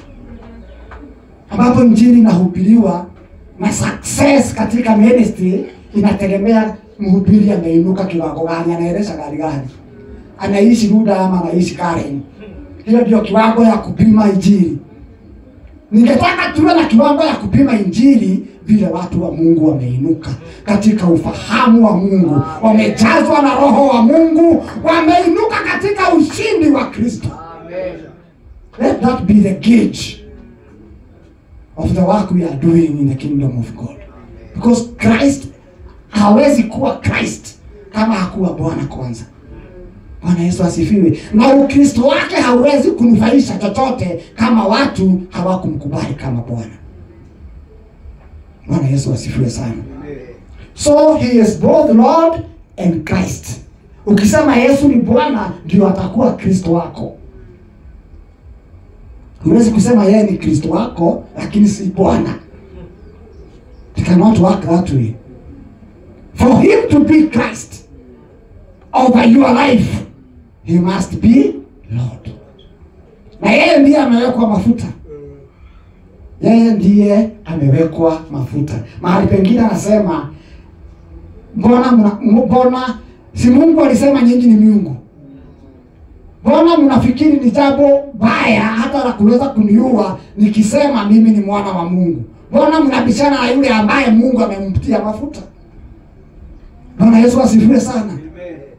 ambapo injili inahubiriwa na success katika ministry inategemea mhubiri ameinuka kiwango gani, anaeleza gari gani, anaishi Ruda ama anaishi Karen. Hiyo ndio kiwango ya kupima injili. Ningetaka tuwe na kiwango ya kupima injili vile watu wa Mungu wameinuka katika ufahamu wa Mungu, wamejazwa na Roho wa Mungu, wameinuka katika ushindi wa Kristo. Amen. Let that be the gauge of the work we are doing in the kingdom of God. Because Christ hawezi kuwa Christ kama hakuwa Bwana kwanza. Bwana Yesu asifiwe. Na Ukristo wake hawezi kunufaisha chochote kama watu hawakumkubali kama Bwana. Bwana Yesu asifiwe sana. So he is both Lord and Christ. Ukisema Yesu ni Bwana, ndio atakuwa Kristo wako. Huwezi kusema yeye ni Kristo wako lakini si Bwana. It cannot work that way. For him to be Christ over your life, he must be Lord. Na yeye ndiye amewekwa mafuta. Yeye ndiye amewekwa mafuta. Mahali pengine anasema mbona si Mungu alisema nyinyi ni miungu? Mbona mnafikiri ni jambo baya hata la kuweza kuniua nikisema mimi ni mwana wa Mungu? Mbona mnabishana na yule ambaye Mungu amemtia mafuta? Bwana Yesu asifiwe sana.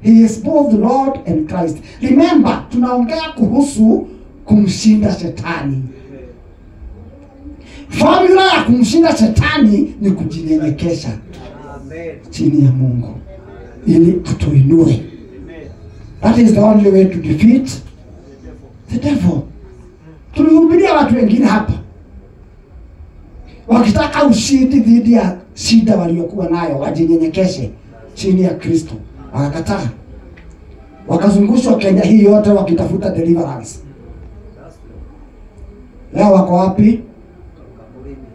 He is both Lord and Christ. Remember, tunaongea kuhusu kumshinda shetani. Formula ya kumshinda shetani ni kujinyenyekesha chini ya Mungu ili atuinue. That is the only way to defeat the devil. Tulihubiria watu wengine hapa wakitaka ushindi dhidi ya shida waliokuwa nayo, wajinyenyekeshe chini ya Kristo. Wakakataa. Wakazungushwa Kenya hii yote wakitafuta deliverance. Leo wako wapi?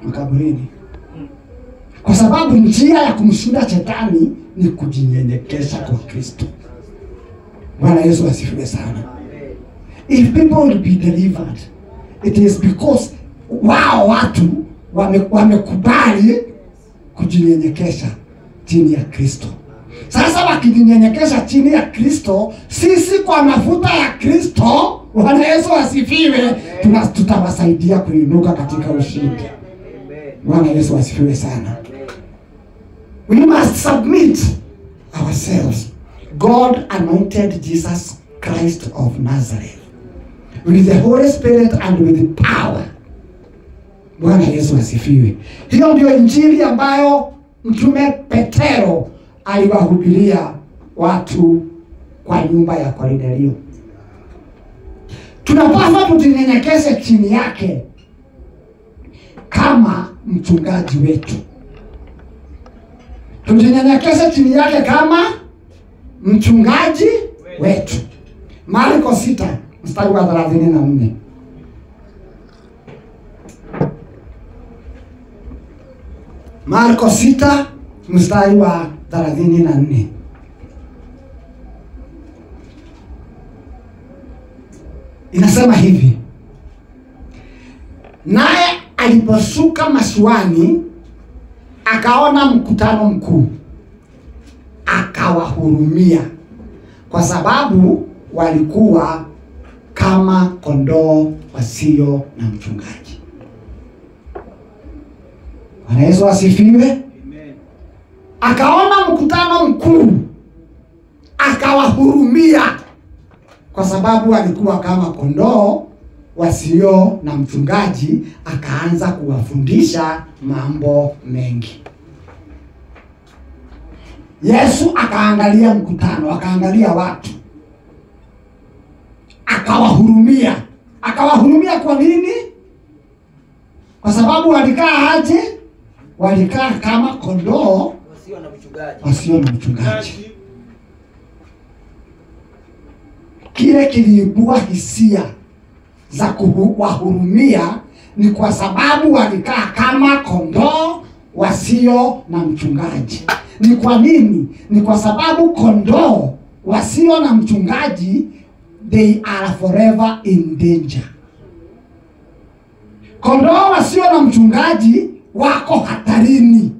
Makaburini. Kwa sababu njia ya kumshinda shetani ni kujinyenyekesha kwa Kristo. Bwana Yesu asifiwe sana. If people will be delivered, it is because watu wamekubali kujinyenyekesha chini ya Kristo. Sasa wakijinyenyekesha chini ya Kristo, sisi kwa mafuta ya Kristo, Bwana Yesu asifiwe, tutawasaidia kuinuka katika ushindi. Bwana Yesu asifiwe sana. We must submit ourselves. God anointed Jesus Christ of Nazareth with the Holy Spirit and with the power. Bwana Yesu asifiwe. Hiyo ndio injili ambayo Mtume Petero aliwahubiria watu kwa nyumba ya Kornelio. Tunapaswa tujinyenyekeshe chini yake kama mchungaji wetu. Tujinyenyekeshe chini yake kama mchungaji wetu. Marko 6 mstari wa 34. Marko 6 mstari wa 34. Inasema hivi: naye aliposhuka mashuani akaona mkutano mkuu, akawahurumia kwa sababu walikuwa kama kondoo wasio na mchungaji. Bwana Yesu asifiwe. Amen. Akaona mkutano mkuu, akawahurumia kwa sababu walikuwa kama kondoo wasio na mchungaji, akaanza kuwafundisha mambo mengi. Yesu akaangalia mkutano, akaangalia watu, akawahurumia. Akawahurumia kwa nini? Kwa sababu walikaa aje? Walikaa kama kondoo wasio na mchungaji. Kile kiliibua hisia za kuwahurumia ni kwa sababu walikaa kama kondoo wasio na mchungaji. Ni kwa nini? Ni kwa sababu kondoo wasio na mchungaji, they are forever in danger. Kondoo wasio na mchungaji wako hatarini.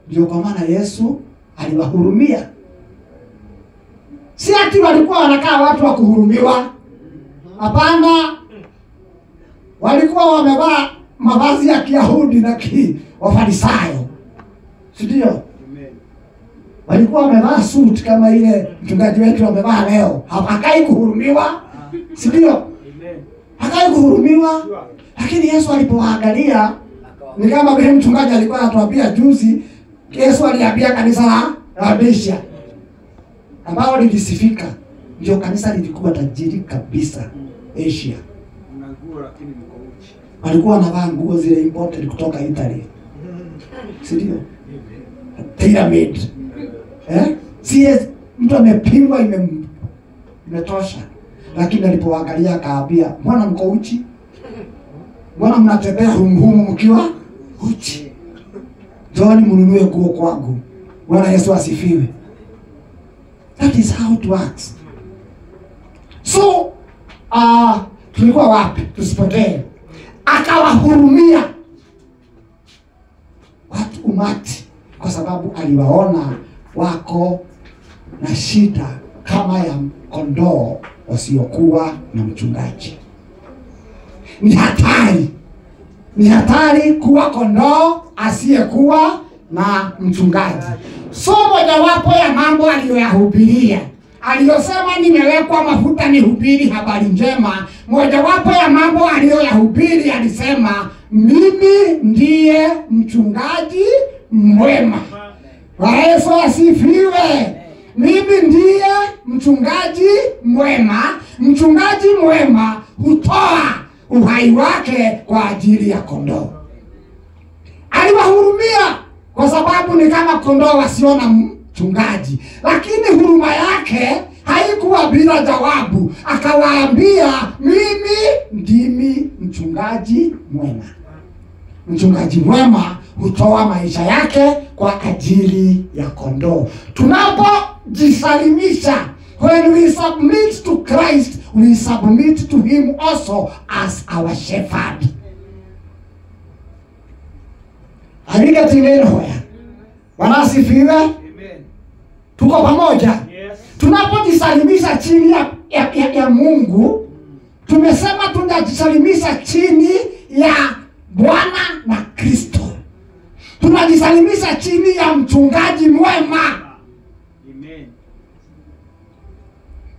Ndio kwa maana Yesu aliwahurumia. Si ati walikuwa wanakaa watu wa kuhurumiwa. Hapana. Walikuwa wamevaa mavazi ya Kiyahudi na Wafarisayo. Ndio. Walikuwa wamevaa suit kama ile mchungaji wetu amevaa leo. Hapakai kuhurumiwa. Ndio. Hakai kuhurumiwa. Lakini Yesu alipoangalia, ni kama vile mchungaji alikuwa anatuambia juzi, Yesu aliambia kanisa la Laodikia ambao lilisifika, ndio kanisa lilikuwa tajiri kabisa Asia. Walikuwa wanavaa nguo zile imported kutoka Italy. Ndio. Tailor-made. Si mtu amepingwa imetosha. lakini alipoangalia akaambia, mbona mko uchi? Mbona mnatembea humu mkiwa uchi? Njooni mnunue nguo kwangu. Bwana Yesu asifiwe. That is how it works. So, tulikuwa wapi? Tusipotee. Akawahurumia watu umati kwa sababu aliwaona wako na shida kama ya kondoo wasiokuwa na mchungaji. Ni hatari kuwa kondoo asiyekuwa na mchungaji. So mojawapo ya mambo aliyoyahubiria, aliyosema nimewekwa mafuta nihubiri habari njema, mojawapo ya mambo aliyoyahubiri alisema, mimi ndiye mchungaji mwema. Yesu asifiwe. Mimi ndiye mchungaji mwema. Mchungaji mwema hutoa uhai wake kwa ajili ya kondoo. Aliwahurumia kwa sababu ni kama kondoo wasiona mchungaji, lakini huruma yake haikuwa bila jawabu. Akawaambia, mimi ndimi mchungaji mwema. Mchungaji mwema hutoa maisha yake kwa ajili ya kondoo. Tunapojisalimisha, when we submit to Christ, we submit to him also as our shepherd. Alika tingeno hoya. Bwana asifiwe. Amen. Tuko pamoja? Yes. Tunapojisalimisha chini ya Mungu, tumesema tunajisalimisha chini ya Bwana na Kristo. Tunajisalimisha chini ya mchungaji mwema. Amen.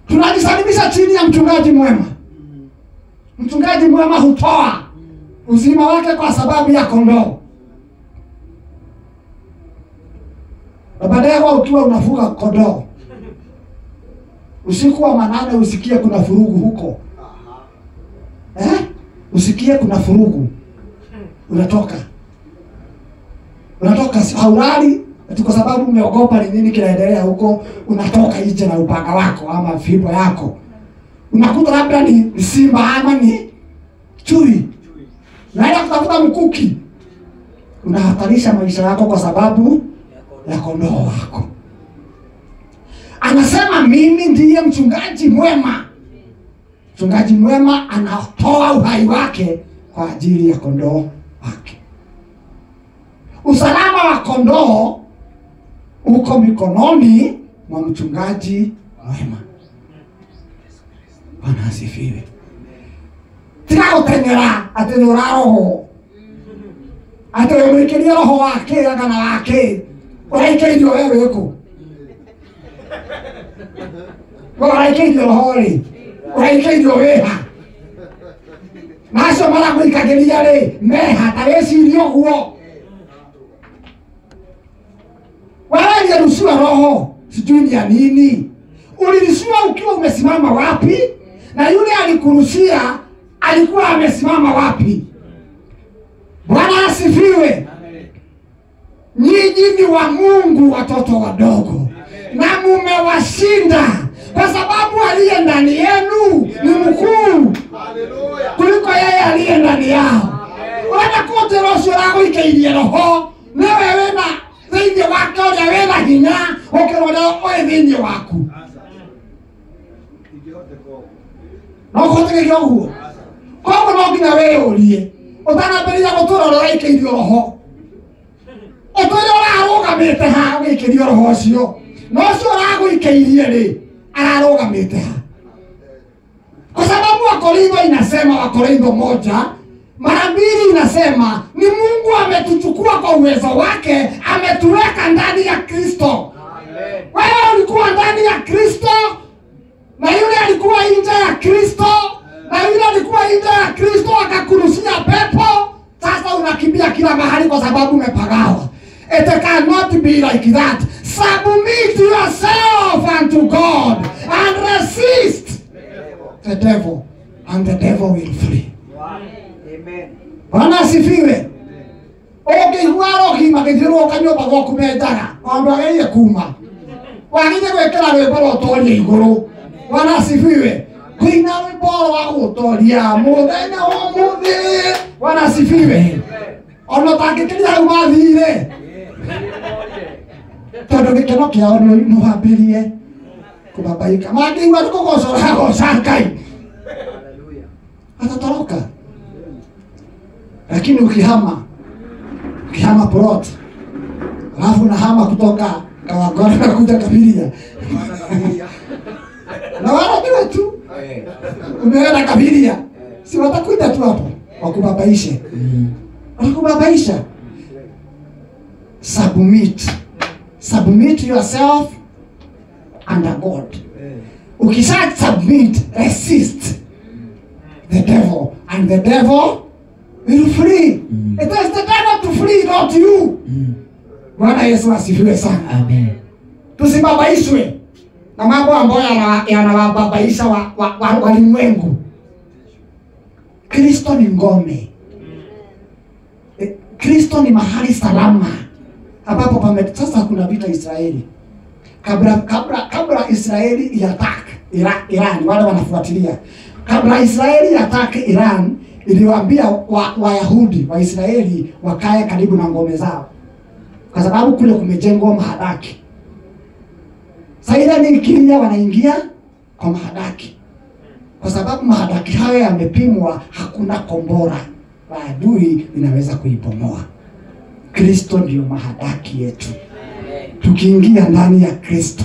Tunajisalimisha chini ya mchungaji mwema. Mchungaji mwema hutoa uzima wake kwa sababu ya kondoo. Baadaye ukiwa unafuga kondoo, usiku wa manane usikie kuna furugu huko. Usikie kuna furugu. Unatoka haulali kwa sababu umeogopa ni nini kinaendelea huko. Unatoka nje na upanga wako ama fimbo yako. Unakuta labda ni simba ama ni chui. Naenda kutafuta mkuki. Unahatarisha maisha yako kwa sababu ya kondoo wako. Anasema mimi ndiye mchungaji mwema. Mchungaji mwema anatoa uhai wake kwa ajili ya kondoo wake. Usalama wa kondoo uko mikononi mwa mchungaji mwema. Bwana asifiwe. Tinaotengera atenora roho. Atenora roho wake agana wake. Uraikeirio wewe uko. Uraikeirio rohori. Uraikeirio weha. Naso mara kuikageria le meha tarecirio guo. Wala aliruhusiwa roho sijui ni ya nini. Uliruhusiwa ukiwa umesimama wapi? Na yule alikuruhusia alikuwa amesimama wapi? Bwana asifiwe. Nyinyi ni wa Mungu watoto wadogo. Na mumewashinda kwa sababu aliye ndani yenu ni mkuu kuliko yeye aliye ndani yao. Wana kote roho yako ikailie roho na wewe na thini wako na wewe na hinya ukirona oe thini wako. Na kote kile huo. Kwa nini ngina wewe ulie? Utanaberia gutura roho ikailie roho. Otoyo arogamete ha ugikirio roho cio. No cio araguikeirie ri ararogamete ha. Kwa sababu Wakorintho inasema, Wakorintho 1:2 inasema ni Mungu ametuchukua kwa uwezo wake, ametuweka ndani ya Kristo. Amen. Wewe ulikuwa ndani ya Kristo na yule alikuwa nje ya Kristo na yule alikuwa nje ya Kristo akakuruhusia pepo. Sasa unakimbia kila mahali kwa sababu umepagawa. It cannot be like that. Submit yourself unto God and resist the devil, and the devil will flee. Amen. Bwana asifiwe. Ukihuaro hima kithiro kanyoba gwaku mendaga ondu ageye kuma wagire gwekera rwimbo rotorie iguru. Bwana asifiwe. kuina wimbo wa gutoria muthenya wa muthi. Bwana asifiwe. Ona tangĩkĩria umathire tondũ gĩkeno kĩao nĩ wambirie kubabaika. Mangĩigua nĩ kũgocora goca Ngai atatoroka. Lakini ukihama plot alafu unahama kutoka Kawangware na kuja Kabiria na wanajua tu umeenda Kabiria, si watakuja tu hapo wakubabaishe. Wakubabaisha. Submit yourself under God. Ukisha submit, resist the devil, and the devil will flee. It is the devil to flee, not you. Bwana Yesu asifiwe sana. Amen. Tusibabaishwe na mambo ambayo yanawababaisha walimwengu. Kristo ni ngome. Kristo ni mahali salama ambapo sasa kuna vita Israeli. Kabla Israeli iattack Iran, wale wanafuatilia. Kabla Israeli iattack Iran, iliwaambia Wayahudi wa Israeli wakae karibu na ngome zao, kwa sababu kule kumejengwa mahadaki. Sasa ile kilia wanaingia kwa mahadaki, kwa sababu mahadaki hayo yamepimwa, hakuna kombora la adui inaweza kuipomoa. Kristo ndio mahadaki yetu. Tukiingia ndani ya Kristo,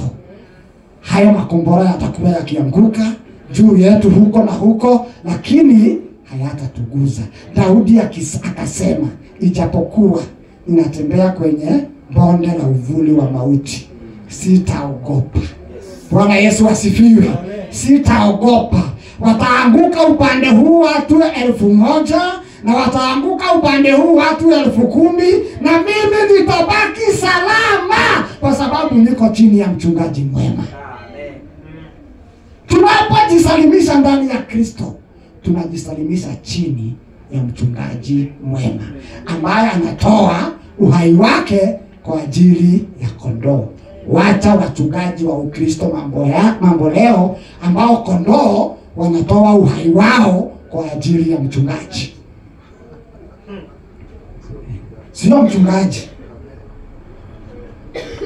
haya makombora yatakuwa yakianguka juu yetu huko na huko, lakini hayatatuguza. Daudi akasema, ijapokuwa ninatembea kwenye bonde la uvuli wa mauti, sitaogopa. Bwana Yesu asifiwe. Sitaogopa. Wataanguka upande huu watu 1000 na wataanguka upande huu watu 10,000, na mimi nitabaki salama kwa sababu niko chini ya mchungaji mwema. Tunapojisalimisha ndani ya Kristo, tunajisalimisha chini ya mchungaji mwema ambaye anatoa uhai wake kwa ajili ya kondoo. Wacha wachungaji wa Ukristo mambo leo ambao kondoo wanatoa uhai wao kwa ajili ya mchungaji. Sio mchungaji.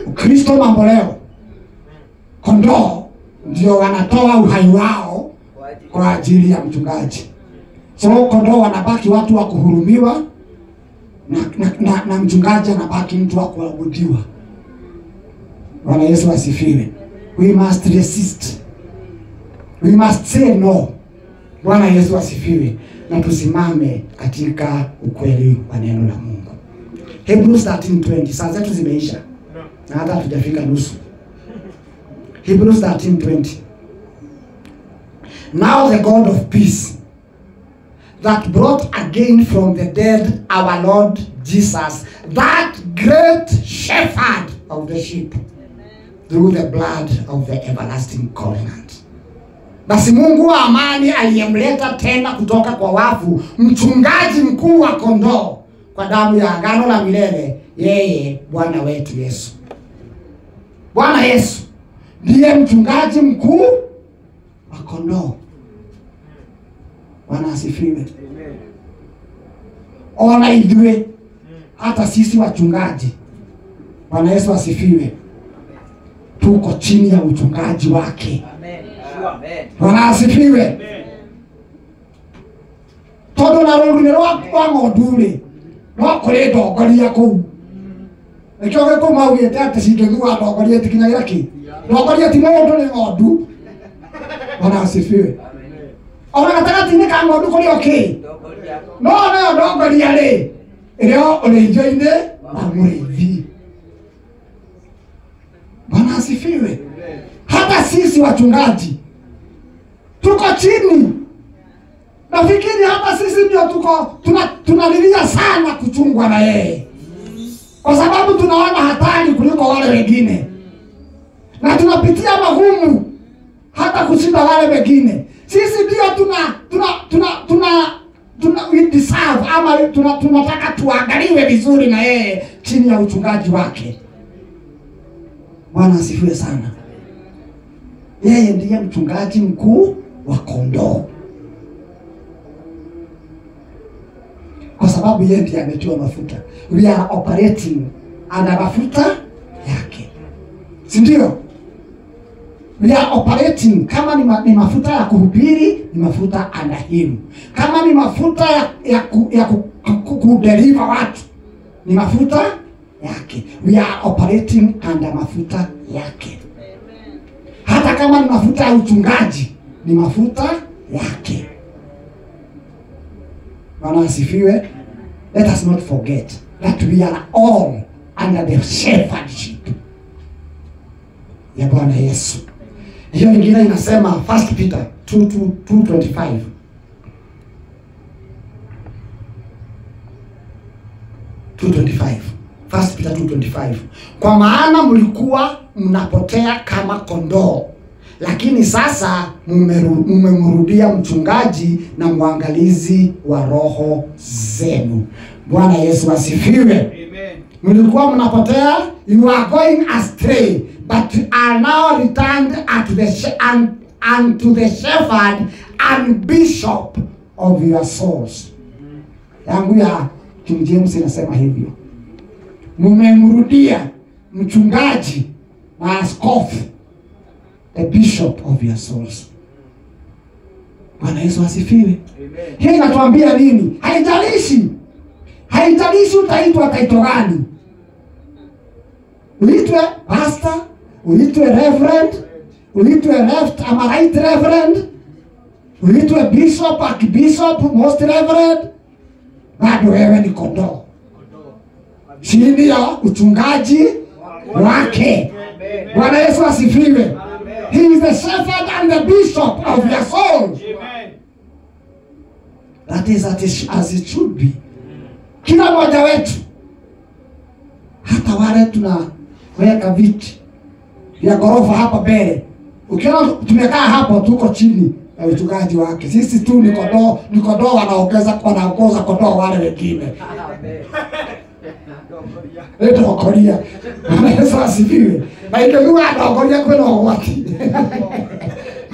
Ukristo mambo leo, kondoo ndio wanatoa uhai wao kwa ajili ya mchungaji. So kondoo wanabaki watu wa kuhurumiwa na mchungaji anabaki mtu wa kuabudiwa. Bwana Yesu asifiwe. We must resist. We must say no. Bwana Yesu asifiwe. Na tusimame katika ukweli wa neno la Mungu. Hebrews 13:20. Saa zetu zimeisha na hata hatujafika nusu. Hebrews 13:20. Now the God of peace, that brought again from the dead our Lord Jesus, that great shepherd of the sheep, through the blood of the everlasting covenant. Basi Mungu wa amani aliyemleta tena kutoka kwa wafu, mchungaji mkuu wa kondoo, kwa damu ya agano la milele, yeye Bwana wetu Yesu. Bwana Yesu ndiye mchungaji mkuu wa kondoo. Bwana asifiwe. Ona idue hata sisi wachungaji, Bwana Yesu asifiwe, tuko chini ya uchungaji wake. Amen. Bwana asifiwe. Todo na rũrũ rwa ng'ondure no kũrĩ ndongoria kũu. Nĩkĩo gĩkũmaugĩte atĩ cingĩthua ndongoria tikinyagira kĩ. Ndongoria ti mũndũ nĩ ng'ondu. Bwana asifiwe. Ona gatagatĩ-inĩ ka ng'ondu kũrĩ okĩ. No nayo ndongoria rĩ ĩrĩ ũrĩithio-inĩ wa mũrĩithi. Bwana asifiwe. Hata sisi wachungaji tuko chini. Nafikiri hata sisi ndio tunalilia sana kuchungwa na yeye, kwa sababu tunaona hatari kuliko wale wengine, na tunapitia magumu hata kushinda wale wengine. Sisi ndio we deserve, ama tunataka tuangaliwe vizuri na yeye chini ya uchungaji wake. Bwana asifiwe sana. Yeye ndiye mchungaji mkuu wa kondoo, kwa sababu yeye ndiye ametiwa mafuta. We are operating under mafuta yake, si ndio? We are operating, kama ni mafuta ya kuhubiri, ni mafuta under him. Kama ni mafuta ya kudeliver watu, ni mafuta yake. We are operating under mafuta yake. Hata kama ni mafuta ya uchungaji, ni mafuta yake. Bwana asifiwe. Let us not forget that we are all under the shepherdship ya Bwana Yesu. Hiyo nyingine inasema 1 Peter 2:25. 2:25. 1 Peter 2:25. Kwa maana mlikuwa mnapotea kama kondoo, lakini sasa mmemrudia mchungaji na mwangalizi wa roho zenu. Bwana Yesu asifiwe. Amen. Mlikuwa mnapotea, you are going astray, but are now returned unto the shepherd and bishop of your souls. Yangu ya King James inasema hivyo. Mmemrudia mchungaji na askofu, the bishop of your souls. Bwana Yesu asifiwe. Amen. Hii inatuambia nini? Haijalishi utaitwa taito gani. Uitwe pastor, uitwe reverend, uitwe left ama right reverend, uitwe bishop, archbishop, most reverend, bado wewe ni kondoo chini ya uchungaji wake. Bwana Yesu asifiwe. He is the shepherd and the bishop of your soul. Amen. That is as it should be. Kila mmoja wetu, hata wale tunaweka viti vya ghorofa hapa mbele, ukiona tumekaa hapo, tuko chini ya uchungaji wake. Sisi tu ni kondoo wanaongoza kondoo wale wengine. Leto kolia. Bwana Yesu asifiwe. Na ingekuwa anaongoza kwenda wapi?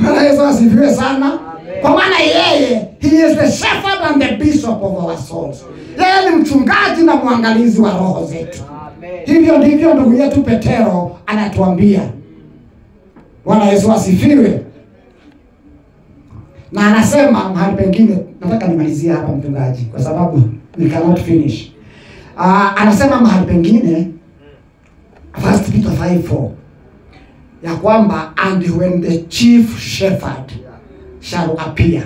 Bwana Yesu asifiwe sana. Kwa maana yeye, he is the shepherd and the bishop of our souls. Yeye ni mchungaji na mwangalizi wa roho zetu. Hivyo ndivyo ndugu yetu Petero anatuambia. Bwana Yesu asifiwe. Na anasema mahali pengine, nataka nimalizie hapa mchungaji kwa sababu we cannot finish. Anasema mahali pengine 1 Peter 5:4 ya kwamba, and when the chief shepherd shall appear,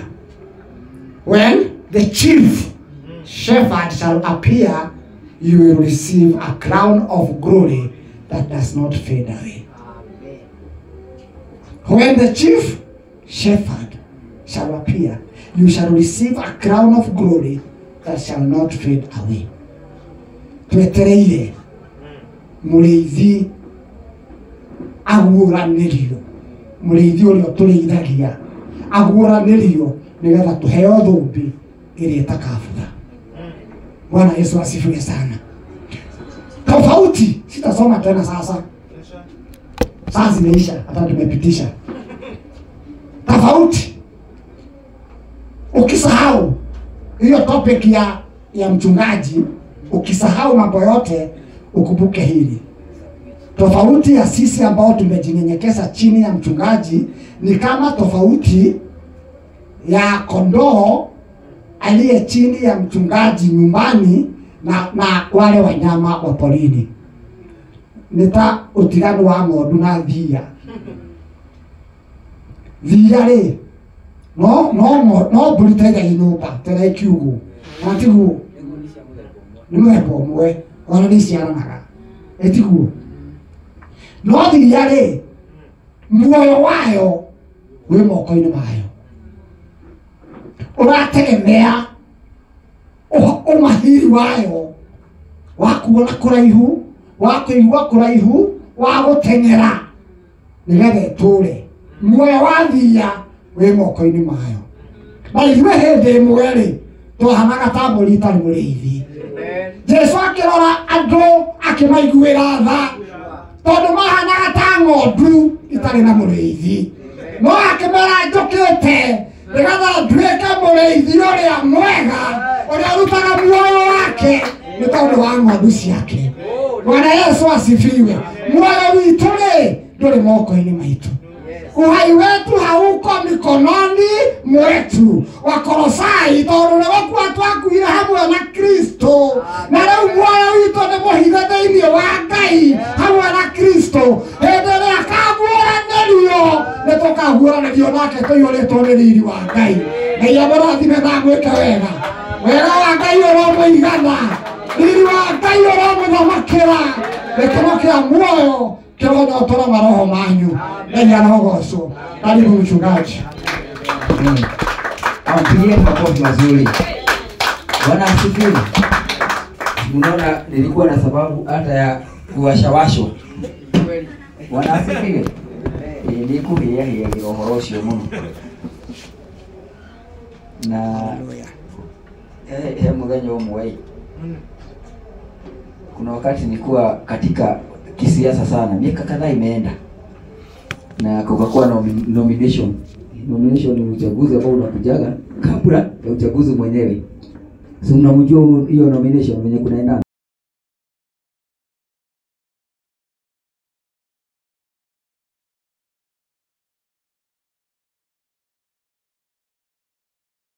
when the chief shepherd shall appear, you will receive a crown of glory that does not fade away. When the chief shepherd shall appear, you shall receive a crown of glory that shall not fade away. Twetereire mureithi aguranirio, mureithi urio tureithagia aguranirio nigetha tuheo thumbi iria itakabutha. Bwana Yesu asifiwe sana. Tofauti, sitasoma tena sasa. Sasa zimeisha, hata tumepitisha. Tofauti, ukisahau hiyo topic ya mchungaji, ukisahau mambo yote, ukumbuke hili. Tofauti ya sisi ambao tumejinyenyekeza chini ya mchungaji ni kama tofauti ya kondoo aliye chini ya mchungaji nyumbani na wale wanyama wa porini. Nita utiganu wa ng'ondu na thia. Thia ri no bulitega inyumba tena kiugo. Matigu ni mwepo mwe ona ni ciaranaga. Etigu no thia ri muoyo wayo wi moko-ini mayo. Urategemea umahiri wayo wa kuona kuraihu, wa kuigua kuraihu, wa guteng'era nigetha iture. Muoyo wa thia wi moko-ini mayo. Na ithuĩ hĩndĩ ĩmwe rĩ twahanaga ta mbũri itarĩ mũrĩithi. Jesu akĩrora andũ akĩmaiguĩra tha tondũ mahanaga ta ng'ondu itarĩ na mũrĩithi. no akimera njokete nigatha nduĩke mũrĩithi ũrĩa mwega ũrĩa ũrutaga muoyo wake nĩ tondũ wa ng'ondu ciake. Bwana Yesu asifiwe. Muoyo witũ rĩ ndũrĩ moko-inĩ maitũ. Uhai wetu hauko mikononi mwetu. Wakolosai tondũ nĩgũkua twakuire hamwe na Kristo, na rĩu muoyo witũ nĩ mũhithe thĩinĩ wa Ngai hamwe na Kristo. Hĩndĩ ĩrĩa akaguũranĩrio nĩtũkaguũranĩrio nake tũiyũrĩtwo nĩ riri wa Ngai. Ngai amũrathime na mwĩke wega. Wega wa Ngai ũromũigana, riri wa Ngai ũromũthamakĩra, gĩkeno kĩa muoyo kĩronyotora maroho manyu. Ngai anogocwo. Karibu mchungaji. Ampigie makofi mazuri. Bwana asifiwe. Unaona nilikuwa na sababu hata ya kuwashawashwa. Bwana asifiwe. Nikuhia kiroho ucio muno. Na muthenya umwe kuna wakati nilikuwa katika kisiasa sana, miaka kadhaa imeenda, na kukakuwa nomination ni uchaguzi ambao unakujaga kabla ya uchaguzi mwenyewe. Si unamjua hiyo nomination venye kunaenda?